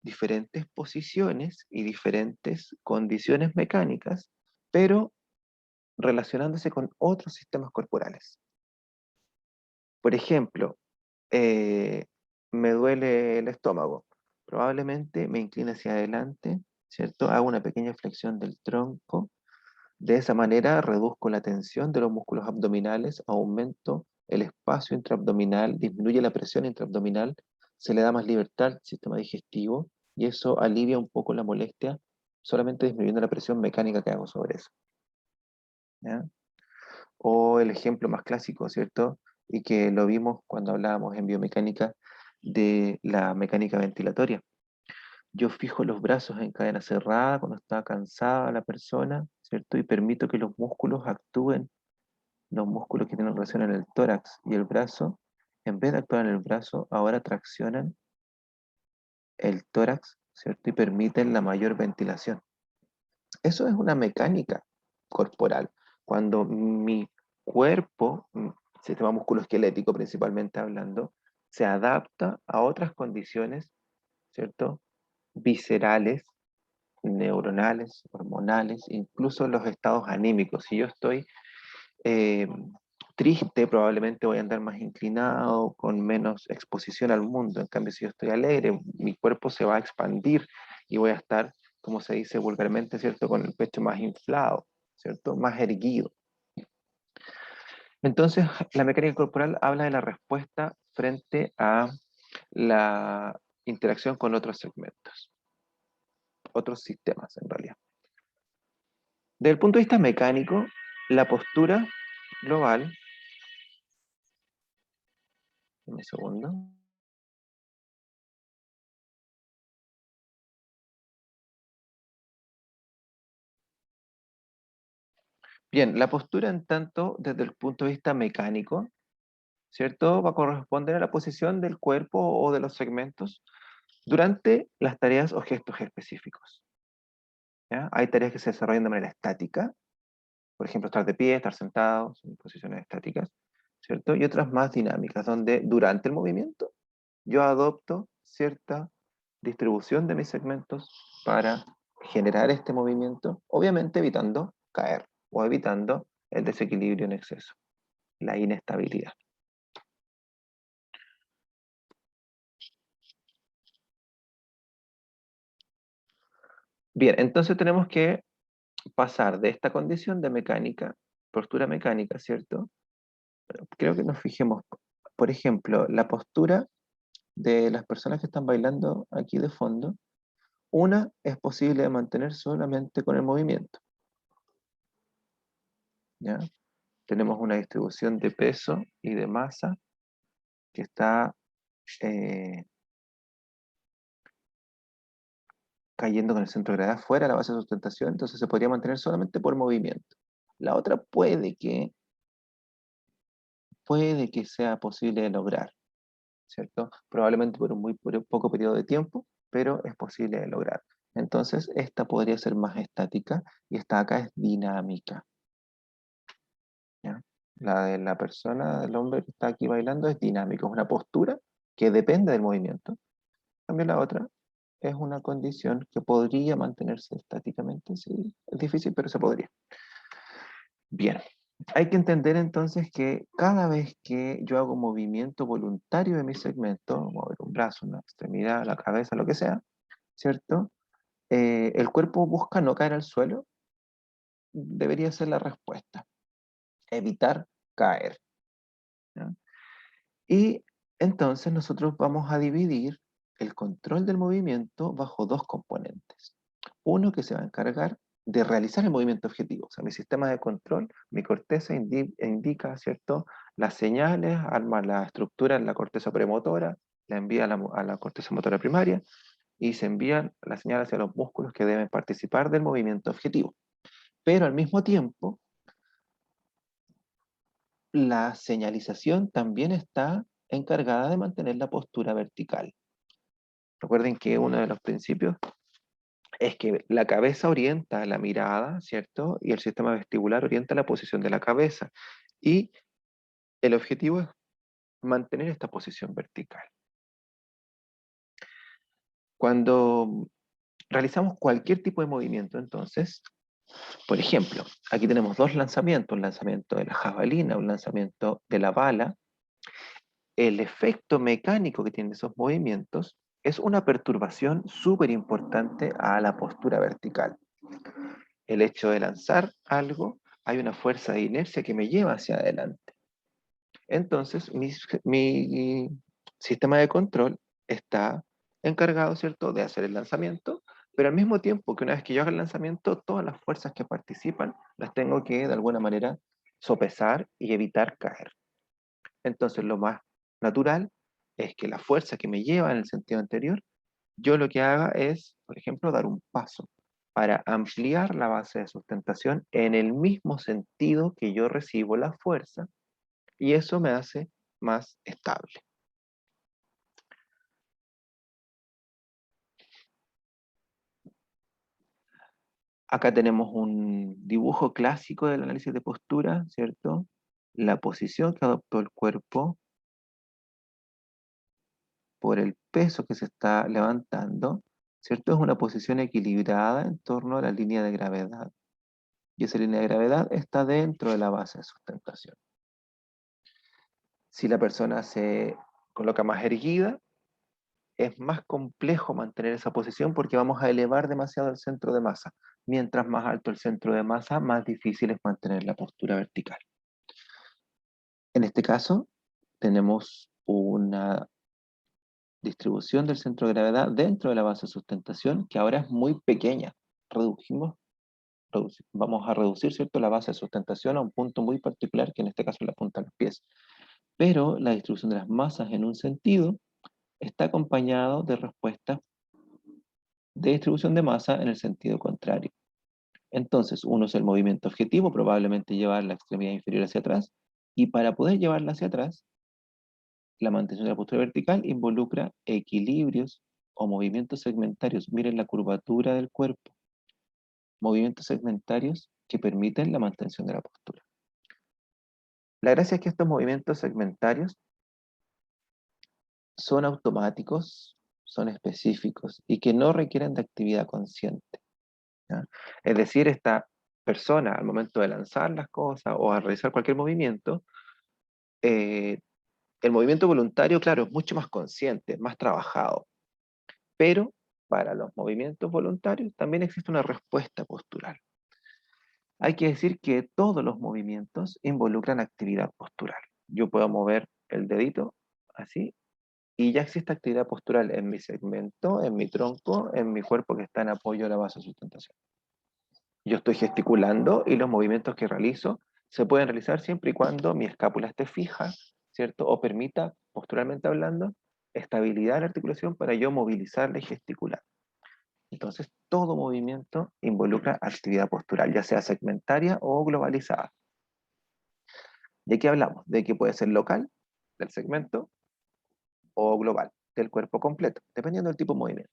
diferentes posiciones y diferentes condiciones mecánicas, pero relacionándose con otros sistemas corporales. Por ejemplo, eh, me duele el estómago. Probablemente me incline hacia adelante, ¿cierto? Hago una pequeña flexión del tronco. De esa manera reduzco la tensión de los músculos abdominales, aumento el espacio intraabdominal, disminuye la presión intraabdominal, se le da más libertad al sistema digestivo y eso alivia un poco la molestia, solamente disminuyendo la presión mecánica que hago sobre eso, ¿ya? O el ejemplo más clásico, ¿cierto? Y que lo vimos cuando hablábamos en biomecánica de la mecánica ventilatoria. Yo fijo los brazos en cadena cerrada cuando está cansada la persona, ¿cierto? Y permito que los músculos actúen, los músculos que tienen relación en el tórax y el brazo, en vez de actuar en el brazo, ahora traccionan el tórax, ¿cierto? Y permiten la mayor ventilación. Eso es una mecánica corporal. Cuando mi cuerpo, sistema musculoesquelético principalmente hablando, se adapta a otras condiciones, ¿cierto? Viscerales, neuronales, hormonales, incluso los estados anímicos. Si yo estoy eh, triste, probablemente voy a andar más inclinado, con menos exposición al mundo. En cambio, si yo estoy alegre, mi cuerpo se va a expandir y voy a estar, como se dice vulgarmente, ¿cierto?, con el pecho más inflado, ¿cierto?, más erguido. Entonces, la mecánica corporal habla de la respuesta frente a la interacción con otros segmentos, otros sistemas en realidad. Desde el punto de vista mecánico, la postura global, un segundo. Bien, la postura en tanto desde el punto de vista mecánico, ¿cierto? Va a corresponder a la posición del cuerpo o de los segmentos durante las tareas o gestos específicos, ¿ya? Hay tareas que se desarrollan de manera estática, por ejemplo, estar de pie, estar sentado, son posiciones estáticas, ¿cierto? Y otras más dinámicas, donde durante el movimiento yo adopto cierta distribución de mis segmentos para generar este movimiento, obviamente evitando caer o evitando el desequilibrio en exceso, la inestabilidad. Bien, entonces tenemos que pasar de esta condición de mecánica, postura mecánica, ¿cierto? Creo que nos fijemos, por ejemplo, la postura de las personas que están bailando aquí de fondo. Una es posible de mantener solamente con el movimiento, ¿ya? Tenemos una distribución de peso y de masa que está eh, cayendo con el centro de gravedad fuera de la base de sustentación, entonces se podría mantener solamente por movimiento. La otra puede que sea posible de lograr, ¿cierto? Probablemente por un poco periodo de tiempo, pero es posible de lograr. Entonces, esta podría ser más estática y esta acá es dinámica, ¿ya? La de la persona, del hombre que está aquí bailando es dinámico, es una postura que depende del movimiento. También la otra es una condición que podría mantenerse estáticamente, sí, es difícil, pero se podría. Bien, hay que entender entonces que cada vez que yo hago movimiento voluntario de mi segmento, mover un brazo, una extremidad, la cabeza, lo que sea, ¿cierto? El cuerpo busca no caer al suelo, debería ser la respuesta, evitar caer, ¿ya? Y entonces nosotros vamos a dividir el control del movimiento bajo dos componentes. Uno que se va a encargar de realizar el movimiento objetivo. O sea, mi sistema de control, mi corteza indica, ¿cierto?, las señales, arma la estructura en la corteza premotora, la envía a la corteza motora primaria y se envían las señales hacia los músculos que deben participar del movimiento objetivo. Pero al mismo tiempo, la señalización también está encargada de mantener la postura vertical. Recuerden que uno de los principios es que la cabeza orienta la mirada, ¿cierto? Y el sistema vestibular orienta la posición de la cabeza. Y el objetivo es mantener esta posición vertical. Cuando realizamos cualquier tipo de movimiento, entonces, por ejemplo, aquí tenemos dos lanzamientos, un lanzamiento de la jabalina, un lanzamiento de la bala. El efecto mecánico que tienen esos movimientos es una perturbación súper importante a la postura vertical. El hecho de lanzar algo, hay una fuerza de inercia que me lleva hacia adelante. Entonces, mi sistema de control está encargado, ¿cierto?, de hacer el lanzamiento, pero al mismo tiempo que una vez que yo haga el lanzamiento, todas las fuerzas que participan las tengo que, de alguna manera, sopesar y evitar caer. Entonces, lo más natural es que la fuerza que me lleva en el sentido anterior, yo lo que haga es, por ejemplo, dar un paso para ampliar la base de sustentación en el mismo sentido que yo recibo la fuerza, y eso me hace más estable. Acá tenemos un dibujo clásico del análisis de postura, ¿cierto? La posición que adoptó el cuerpo por el peso que se está levantando, ¿cierto? Es una posición equilibrada en torno a la línea de gravedad. Y esa línea de gravedad está dentro de la base de sustentación. Si la persona se coloca más erguida, es más complejo mantener esa posición porque vamos a elevar demasiado el centro de masa. Mientras más alto el centro de masa, más difícil es mantener la postura vertical. En este caso, tenemos una distribución del centro de gravedad dentro de la base de sustentación que ahora es muy pequeña. Vamos a reducir, ¿cierto?, la base de sustentación a un punto muy particular, que en este caso es la punta de los pies. Pero la distribución de las masas en un sentido está acompañado de respuestas de distribución de masa en el sentido contrario. Entonces, uno es el movimiento objetivo, probablemente llevar la extremidad inferior hacia atrás, y para poder llevarla hacia atrás, la mantención de la postura vertical involucra equilibrios o movimientos segmentarios. Miren la curvatura del cuerpo. Movimientos segmentarios que permiten la mantención de la postura. La gracia es que estos movimientos segmentarios son automáticos, son específicos y que no requieren de actividad consciente, ¿ya? Es decir, esta persona al momento de lanzar las cosas o a realizar cualquier movimiento, eh, el movimiento voluntario, claro, es mucho más consciente, más trabajado, pero para los movimientos voluntarios también existe una respuesta postural. Hay que decir que todos los movimientos involucran actividad postural. Yo puedo mover el dedito así y ya existe actividad postural en mi segmento, en mi tronco, en mi cuerpo que está en apoyo a la base de sustentación. Yo estoy gesticulando y los movimientos que realizo se pueden realizar siempre y cuando mi escápula esté fija, ¿cierto? O permita, posturalmente hablando, estabilidad de la articulación para yo movilizarla y gesticular. Entonces, todo movimiento involucra actividad postural, ya sea segmentaria o globalizada. ¿De qué hablamos? De que puede ser local, del segmento, o global, del cuerpo completo, dependiendo del tipo de movimiento.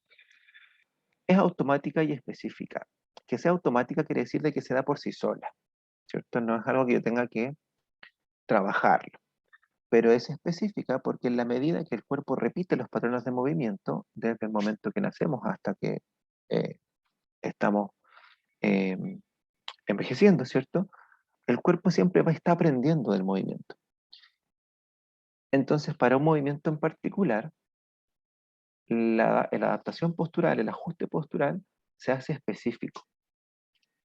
Es automática y específica. Que sea automática quiere decir de que se da por sí sola, ¿cierto? No es algo que yo tenga que trabajarlo. Pero es específica porque en la medida que el cuerpo repite los patrones de movimiento, desde el momento que nacemos hasta que eh, estamos eh, envejeciendo, ¿cierto? El cuerpo siempre va a estar aprendiendo del movimiento. Entonces, para un movimiento en particular, la adaptación postural, el ajuste postural, se hace específico.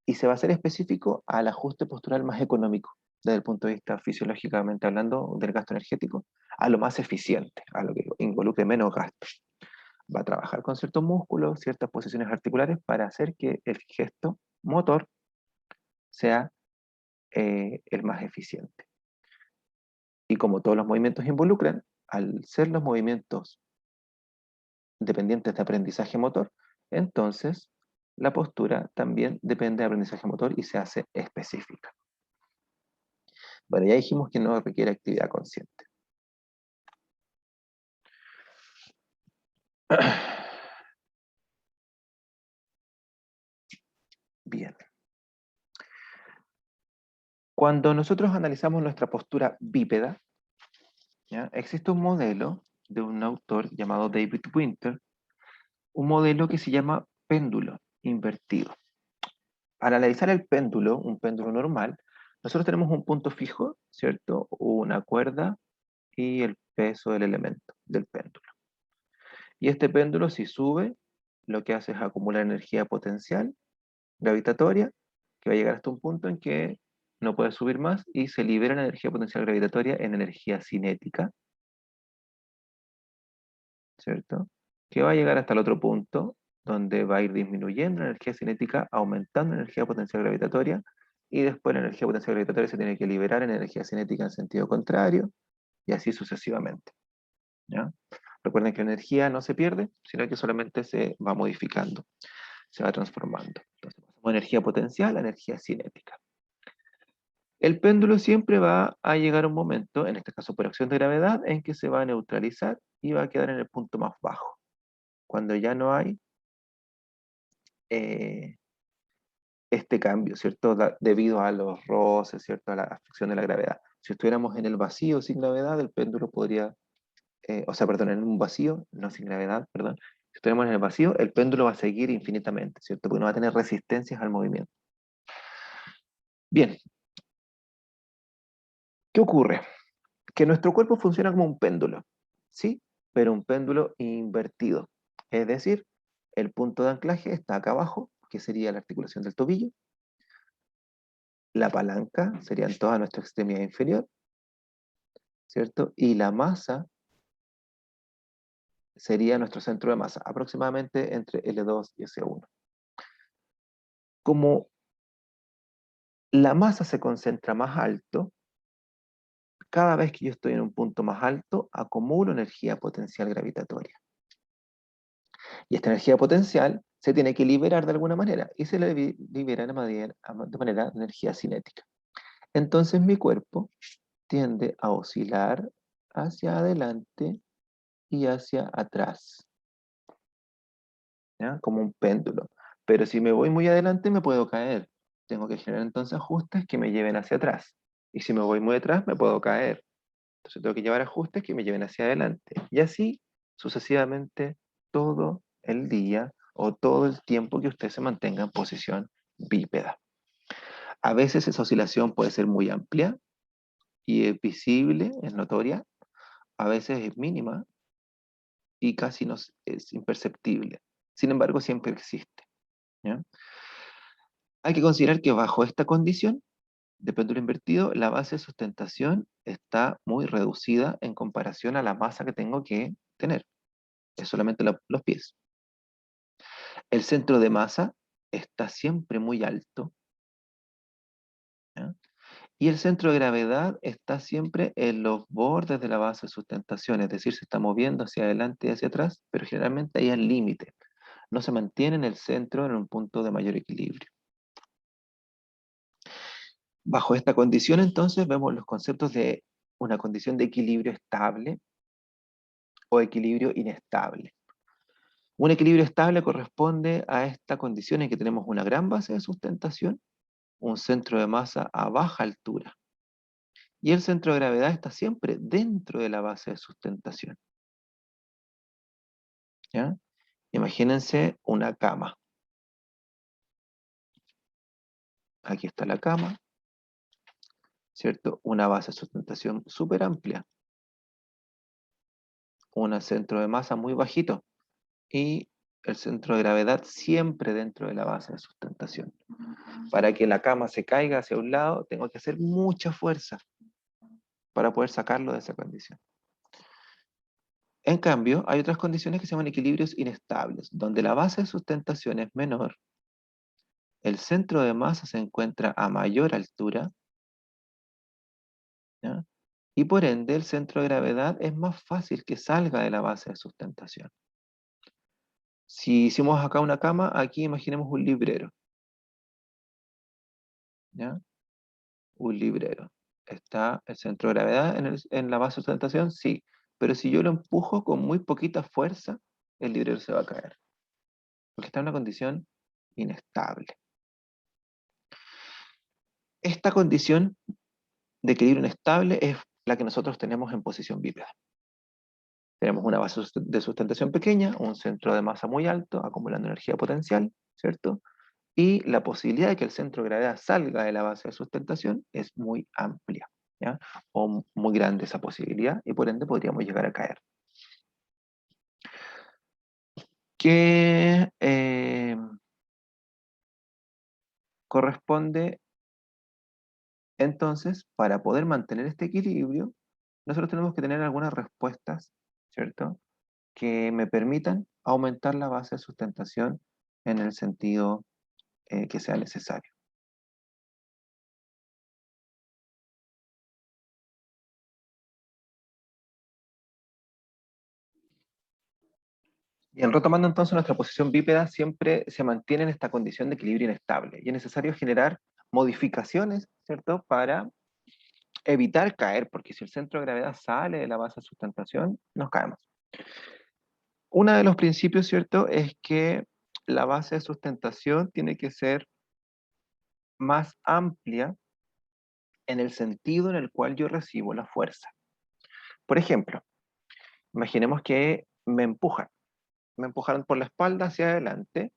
Y se va a hacer específico al ajuste postural más económico, desde el punto de vista fisiológicamente hablando del gasto energético, a lo más eficiente, a lo que involucre menos gasto. Va a trabajar con ciertos músculos, ciertas posiciones articulares para hacer que el gesto motor sea el más eficiente. Y como todos los movimientos involucran, al ser los movimientos dependientes de aprendizaje motor, entonces la postura también depende de aprendizaje motor y se hace específica. Bueno, ya dijimos que no requiere actividad consciente. Bien. Cuando nosotros analizamos nuestra postura bípeda, ¿ya? Existe un modelo de un autor llamado David Winter, un modelo que se llama péndulo invertido. Al analizar el péndulo, un péndulo normal, nosotros tenemos un punto fijo, ¿cierto? Una cuerda y el peso del elemento del péndulo. Y este péndulo, si sube, lo que hace es acumular energía potencial gravitatoria, que va a llegar hasta un punto en que no puede subir más y se libera la energía potencial gravitatoria en energía cinética, ¿cierto? Que va a llegar hasta el otro punto, donde va a ir disminuyendo la energía cinética, aumentando la energía potencial gravitatoria, y después la energía potencial gravitatoria se tiene que liberar en energía cinética en sentido contrario, y así sucesivamente, ¿ya? Recuerden que la energía no se pierde, sino que solamente se va modificando, se va transformando. Entonces pasamos de energía potencial a energía cinética. El péndulo siempre va a llegar a un momento, en este caso por acción de gravedad, en que se va a neutralizar y va a quedar en el punto más bajo, cuando ya no hay eh, este cambio, ¿cierto? Debido a los roces, ¿cierto? A la afección de la gravedad. Si estuviéramos en el vacío sin gravedad, el péndulo podría, perdón, en un vacío, no sin gravedad, perdón. Si estuviéramos en el vacío, el péndulo va a seguir infinitamente, ¿cierto? Porque no va a tener resistencias al movimiento. Bien, ¿qué ocurre? Que nuestro cuerpo funciona como un péndulo, ¿sí? Pero un péndulo invertido. Es decir, el punto de anclaje está acá abajo, que sería la articulación del tobillo. La palanca sería en toda nuestra extremidad inferior, ¿cierto? Y la masa sería nuestro centro de masa, aproximadamente entre L2 y S1. Como la masa se concentra más alto, cada vez que yo estoy en un punto más alto, acumulo energía potencial gravitatoria. Y esta energía potencial se tiene que liberar de alguna manera, y se libera de manera energía cinética. Entonces mi cuerpo tiende a oscilar hacia adelante y hacia atrás, ¿ya? Como un péndulo. Pero si me voy muy adelante me puedo caer. Tengo que generar entonces ajustes que me lleven hacia atrás. Y si me voy muy atrás me puedo caer. Entonces tengo que llevar ajustes que me lleven hacia adelante. Y así sucesivamente todo el día o todo el tiempo que usted se mantenga en posición bípeda. A veces esa oscilación puede ser muy amplia y es visible, es notoria. A veces es mínima y casi no es imperceptible. Sin embargo, siempre existe, ¿ya? Hay que considerar que bajo esta condición de péndulo invertido, la base de sustentación está muy reducida en comparación a la masa que tengo que tener. Es solamente los pies. El centro de masa está siempre muy alto, ¿ya? Y el centro de gravedad está siempre en los bordes de la base de sustentación, es decir, se está moviendo hacia adelante y hacia atrás, pero generalmente ahí al límite. No se mantiene en el centro en un punto de mayor equilibrio. Bajo esta condición, entonces, vemos los conceptos de una condición de equilibrio estable o equilibrio inestable. Un equilibrio estable corresponde a esta condición en que tenemos una gran base de sustentación, un centro de masa a baja altura, y el centro de gravedad está siempre dentro de la base de sustentación, ¿ya? Imagínense una cama. Aquí está la cama, ¿cierto? Una base de sustentación súper amplia, un centro de masa muy bajito, y el centro de gravedad siempre dentro de la base de sustentación. Para que la cama se caiga hacia un lado, tengo que hacer mucha fuerza para poder sacarlo de esa condición. En cambio, hay otras condiciones que se llaman equilibrios inestables, donde la base de sustentación es menor, el centro de masa se encuentra a mayor altura, ¿ya? Y por ende el centro de gravedad es más fácil que salga de la base de sustentación. Si hicimos acá una cama, aquí imaginemos un librero, ¿ya? Un librero. ¿Está el centro de gravedad en la base de sustentación? Sí. Pero si yo lo empujo con muy poquita fuerza, el librero se va a caer. Porque está en una condición inestable. Esta condición de equilibrio inestable es la que nosotros tenemos en posición bípeda. Tenemos una base de sustentación pequeña, un centro de masa muy alto, acumulando energía potencial, ¿cierto? Y la posibilidad de que el centro de gravedad salga de la base de sustentación es muy amplia, ¿ya? O muy grande esa posibilidad, y por ende podríamos llegar a caer. Que corresponde entonces, para poder mantener este equilibrio, nosotros tenemos que tener algunas respuestas, ¿cierto? Que me permitan aumentar la base de sustentación en el sentido que sea necesario. Bien, retomando entonces nuestra posición bípeda, siempre se mantiene en esta condición de equilibrio inestable y es necesario generar modificaciones, ¿cierto? Para evitar caer, porque si el centro de gravedad sale de la base de sustentación, nos caemos. Uno de los principios, ¿cierto?, es que la base de sustentación tiene que ser más amplia en el sentido en el cual yo recibo la fuerza. Por ejemplo, imaginemos que me empujaron por la espalda hacia adelante.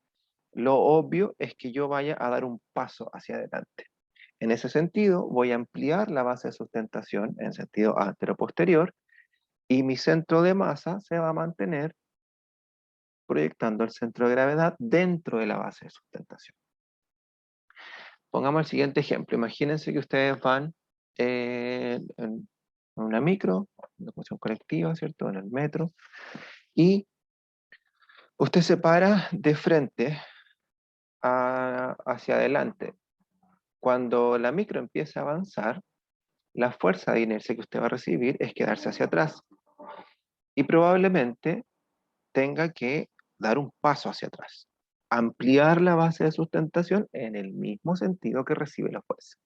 Lo obvio es que yo vaya a dar un paso hacia adelante. En ese sentido, voy a ampliar la base de sustentación en sentido antero-posterior y mi centro de masa se va a mantener proyectando el centro de gravedad dentro de la base de sustentación. Pongamos el siguiente ejemplo. Imagínense que ustedes van en una micro, una locomoción colectiva, ¿cierto? En el metro, y usted se para de frente hacia adelante. Cuando la micro empieza a avanzar, la fuerza de inercia que usted va a recibir es quedarse hacia atrás. Y probablemente tenga que dar un paso hacia atrás. Ampliar la base de sustentación en el mismo sentido que recibe la fuerza.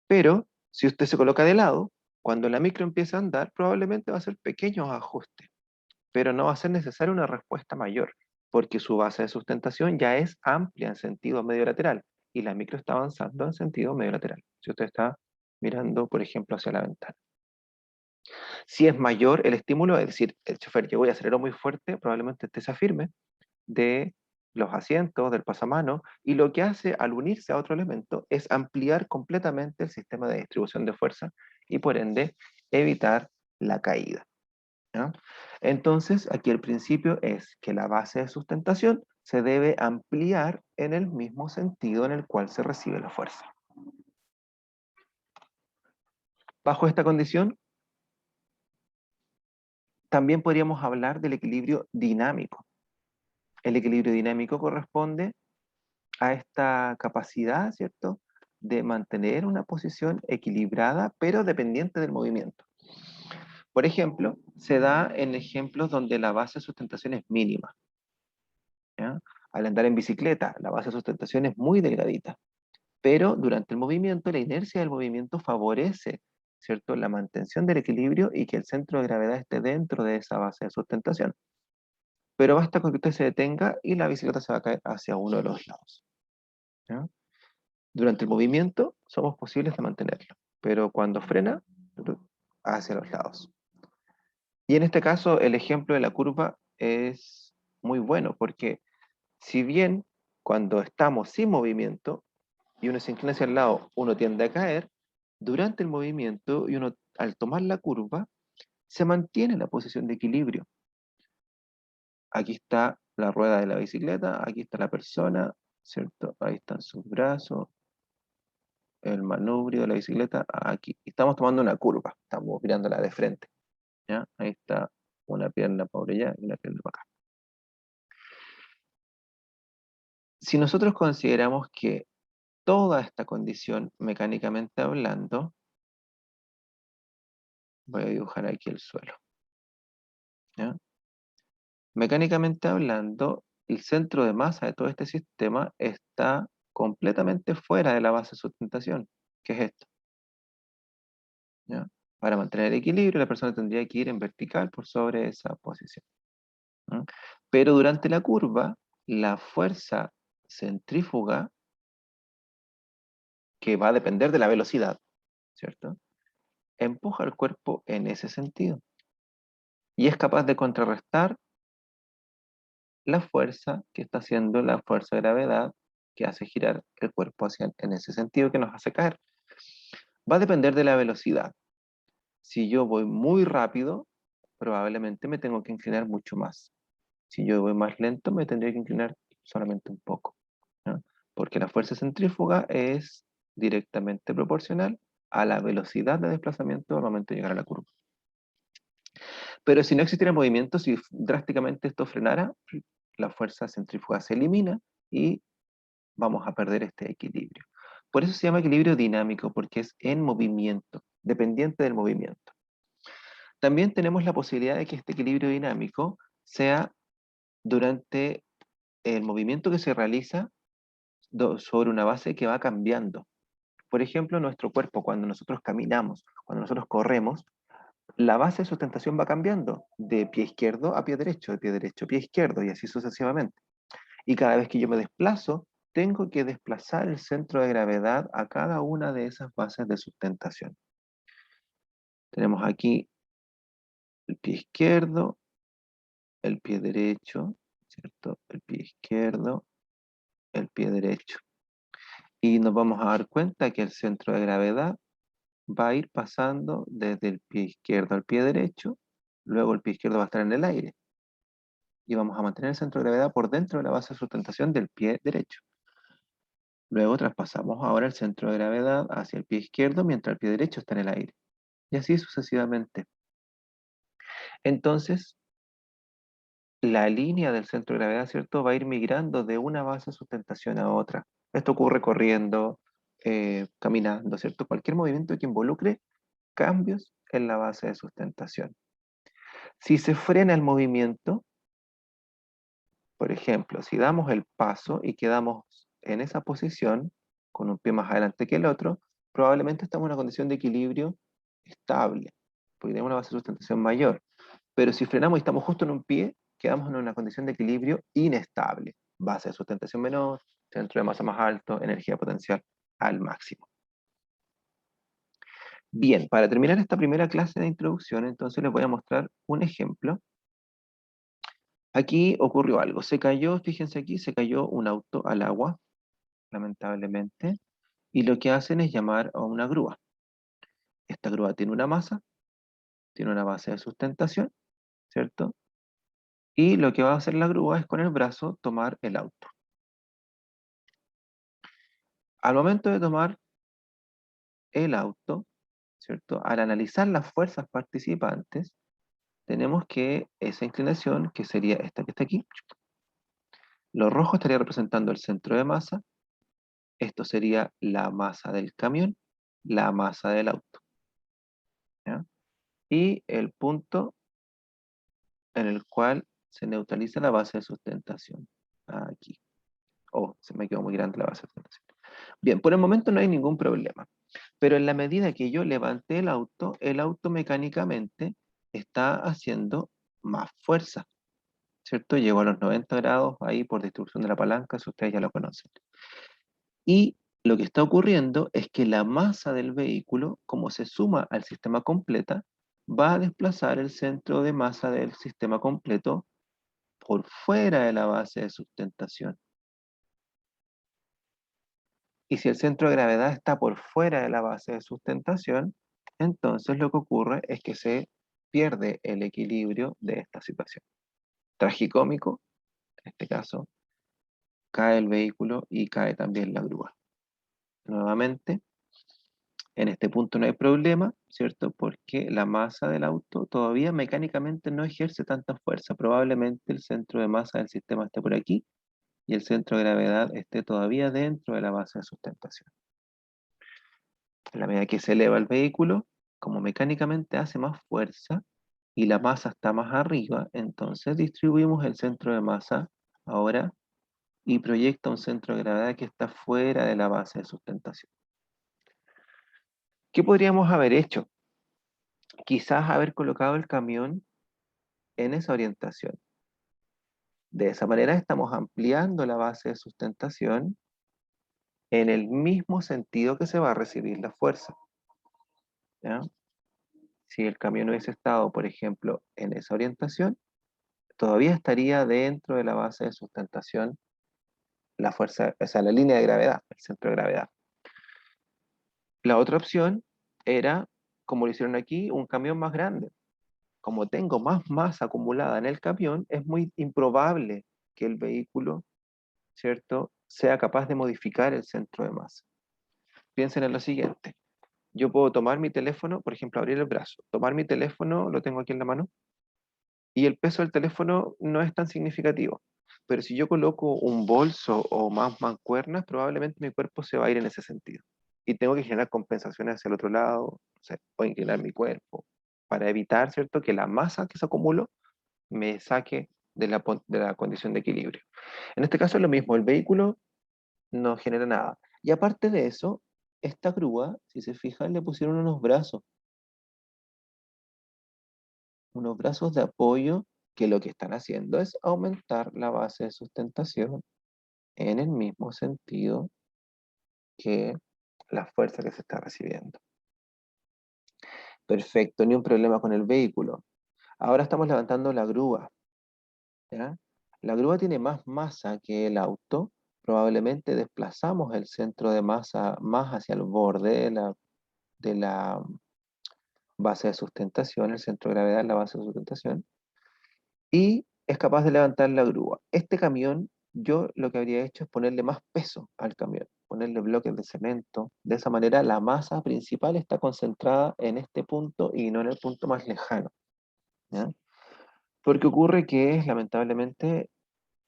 Pero si usted se coloca de lado, cuando la micro empieza a andar, probablemente va a hacer pequeños ajustes, pero no va a ser necesaria una respuesta mayor, porque su base de sustentación ya es amplia en sentido medio lateral y la micro está avanzando en sentido medio lateral. Si usted está mirando, por ejemplo, hacia la ventana. Si es mayor el estímulo, es decir, el chofer llegó y aceleró muy fuerte, probablemente usted se afirme de los asientos, del pasamano, y lo que hace al unirse a otro elemento es ampliar completamente el sistema de distribución de fuerza y por ende evitar la caída, ¿no? Entonces, aquí el principio es que la base de sustentación se debe ampliar en el mismo sentido en el cual se recibe la fuerza. Bajo esta condición, también podríamos hablar del equilibrio dinámico. El equilibrio dinámico corresponde a esta capacidad, ¿cierto?, de mantener una posición equilibrada, pero dependiente del movimiento. Por ejemplo, se da en ejemplos donde la base de sustentación es mínima, ¿ya? Al andar en bicicleta, la base de sustentación es muy delgadita, pero durante el movimiento, la inercia del movimiento favorece, ¿cierto?, la mantención del equilibrio y que el centro de gravedad esté dentro de esa base de sustentación. Pero basta con que usted se detenga y la bicicleta se va a caer hacia uno de los lados, ¿ya? Durante el movimiento somos posibles de mantenerlo, pero cuando frena, hacia los lados. Y en este caso, el ejemplo de la curva es muy bueno, porque si bien cuando estamos sin movimiento y uno se inclina hacia el lado, uno tiende a caer, durante el movimiento y uno al tomar la curva, se mantiene la posición de equilibrio. Aquí está la rueda de la bicicleta, aquí está la persona, ¿cierto? Ahí están sus brazos, el manubrio de la bicicleta, aquí. Estamos tomando una curva, estamos mirándola de frente, ¿ya? Ahí está una pierna para allá y una pierna para acá. Si nosotros consideramos que toda esta condición, mecánicamente hablando, voy a dibujar aquí el suelo, ¿ya? Mecánicamente hablando, el centro de masa de todo este sistema está completamente fuera de la base de sustentación, que es esto, ¿ya? Para mantener el equilibrio, la persona tendría que ir en vertical por sobre esa posición, ¿no? Pero durante la curva, la fuerza centrífuga, que va a depender de la velocidad, ¿cierto?, empuja el cuerpo en ese sentido y es capaz de contrarrestar la fuerza que está haciendo la fuerza de gravedad que hace girar el cuerpo hacia, en ese sentido que nos hace caer. Va a depender de la velocidad. Si yo voy muy rápido, probablemente me tengo que inclinar mucho más. Si yo voy más lento, me tendría que inclinar solamente un poco, ¿no? Porque la fuerza centrífuga es directamente proporcional a la velocidad de desplazamiento al momento de llegar a la curva. Pero si no existiera movimiento, si drásticamente esto frenara, la fuerza centrífuga se elimina y vamos a perder este equilibrio. Por eso se llama equilibrio dinámico, porque es en movimiento, dependiente del movimiento. También tenemos la posibilidad de que este equilibrio dinámico sea durante el movimiento que se realiza sobre una base que va cambiando. Por ejemplo, nuestro cuerpo, cuando nosotros caminamos, cuando nosotros corremos, la base de sustentación va cambiando de pie izquierdo a pie derecho, de pie derecho a pie izquierdo, y así sucesivamente. Y cada vez que yo me desplazo, tengo que desplazar el centro de gravedad a cada una de esas bases de sustentación. Tenemos aquí el pie izquierdo, el pie derecho, ¿cierto? El pie izquierdo, el pie derecho. Y nos vamos a dar cuenta que el centro de gravedad va a ir pasando desde el pie izquierdo al pie derecho, luego el pie izquierdo va a estar en el aire. Y vamos a mantener el centro de gravedad por dentro de la base de sustentación del pie derecho. Luego traspasamos ahora el centro de gravedad hacia el pie izquierdo mientras el pie derecho está en el aire. Y así sucesivamente. Entonces, la línea del centro de gravedad, ¿cierto?, va a ir migrando de una base de sustentación a otra. Esto ocurre corriendo, caminando, ¿cierto? Cualquier movimiento que involucre cambios en la base de sustentación. Si se frena el movimiento, por ejemplo, si damos el paso y quedamos en esa posición, con un pie más adelante que el otro, probablemente estamos en una condición de equilibrio estable, porque tenemos una base de sustentación mayor. Pero si frenamos y estamos justo en un pie, quedamos en una condición de equilibrio inestable. Base de sustentación menor, centro de masa más alto, energía potencial al máximo. Bien, para terminar esta primera clase de introducción, entonces les voy a mostrar un ejemplo. Aquí ocurrió algo, se cayó, fíjense aquí, se cayó un auto al agua, lamentablemente, y lo que hacen es llamar a una grúa. Esta grúa tiene una masa, tiene una base de sustentación, ¿cierto? Y lo que va a hacer la grúa es con el brazo tomar el auto. Al momento de tomar el auto, ¿cierto? Al analizar las fuerzas participantes, tenemos que esa inclinación, que sería esta que está aquí, lo rojo estaría representando el centro de masa, esto sería la masa del camión, la masa del auto, ¿ya? Y el punto en el cual se neutraliza la base de sustentación, aquí. Oh, se me quedó muy grande la base de sustentación. Bien, por el momento no hay ningún problema, pero en la medida que yo levanté el auto mecánicamente está haciendo más fuerza, ¿cierto? Llegó a los 90 grados ahí por distribución de la palanca, si ustedes ya lo conocen. Y lo que está ocurriendo es que la masa del vehículo, como se suma al sistema completo, va a desplazar el centro de masa del sistema completo por fuera de la base de sustentación. Y si el centro de gravedad está por fuera de la base de sustentación, entonces lo que ocurre es que se pierde el equilibrio de esta situación. Tragicómico, en este caso, cae el vehículo y cae también la grúa. Nuevamente, en este punto no hay problema, ¿cierto? Porque la masa del auto todavía mecánicamente no ejerce tanta fuerza. Probablemente el centro de masa del sistema esté por aquí y el centro de gravedad esté todavía dentro de la base de sustentación. En la medida que se eleva el vehículo, como mecánicamente hace más fuerza y la masa está más arriba, entonces distribuimos el centro de masa ahora y proyecta un centro de gravedad que está fuera de la base de sustentación. ¿Qué podríamos haber hecho? Quizás haber colocado el camión en esa orientación. De esa manera estamos ampliando la base de sustentación en el mismo sentido que se va a recibir la fuerza, ¿ya? Si el camión hubiese estado, por ejemplo, en esa orientación, todavía estaría dentro de la base de sustentación la fuerza, o sea, la línea de gravedad, el centro de gravedad. La otra opción era, como lo hicieron aquí, un camión más grande. Como tengo más masa acumulada en el camión, es muy improbable que el vehículo, ¿cierto?, sea capaz de modificar el centro de masa. Piensen en lo siguiente. Yo puedo tomar mi teléfono, por ejemplo, abrir el brazo, tomar mi teléfono, lo tengo aquí en la mano, y el peso del teléfono no es tan significativo. Pero si yo coloco un bolso o más mancuernas, probablemente mi cuerpo se va a ir en ese sentido. Y tengo que generar compensaciones hacia el otro lado, o sea, o inclinar mi cuerpo, para evitar, ¿cierto?, que la masa que se acumuló me saque de la condición de equilibrio. En este caso es lo mismo, el vehículo no genera nada. Y aparte de eso, esta grúa, si se fijan, le pusieron unos brazos de apoyo que lo que están haciendo es aumentar la base de sustentación en el mismo sentido que la fuerza que se está recibiendo. Perfecto, ni un problema con el vehículo. Ahora estamos levantando la grúa, ¿ya? La grúa tiene más masa que el auto, probablemente desplazamos el centro de masa más hacia el borde de la base de sustentación, el centro de gravedad en la base de sustentación, y es capaz de levantar la grúa. Este camión, yo lo que habría hecho es ponerle más peso al camión, ponerle bloques de cemento. De esa manera la masa principal está concentrada en este punto y no en el punto más lejano, ¿ya? Porque ocurre que lamentablemente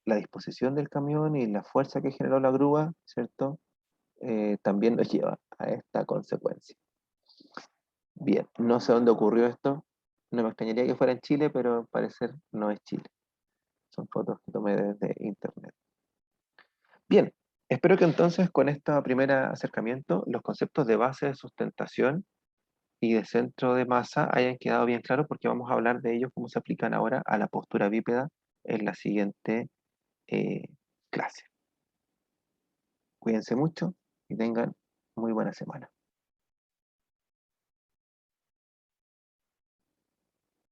la disposición del camión y la fuerza que generó la grúa, ¿cierto? También nos lleva a esta consecuencia. Bien, no sé dónde ocurrió esto, no me extrañaría que fuera en Chile, pero al parecer no es Chile. Son fotos que tomé desde internet. Bien, espero que entonces con este primer acercamiento los conceptos de base de sustentación y de centro de masa hayan quedado bien claros porque vamos a hablar de ellos cómo se aplican ahora a la postura bípeda en la siguiente clase. Cuídense mucho y tengan muy buena semana.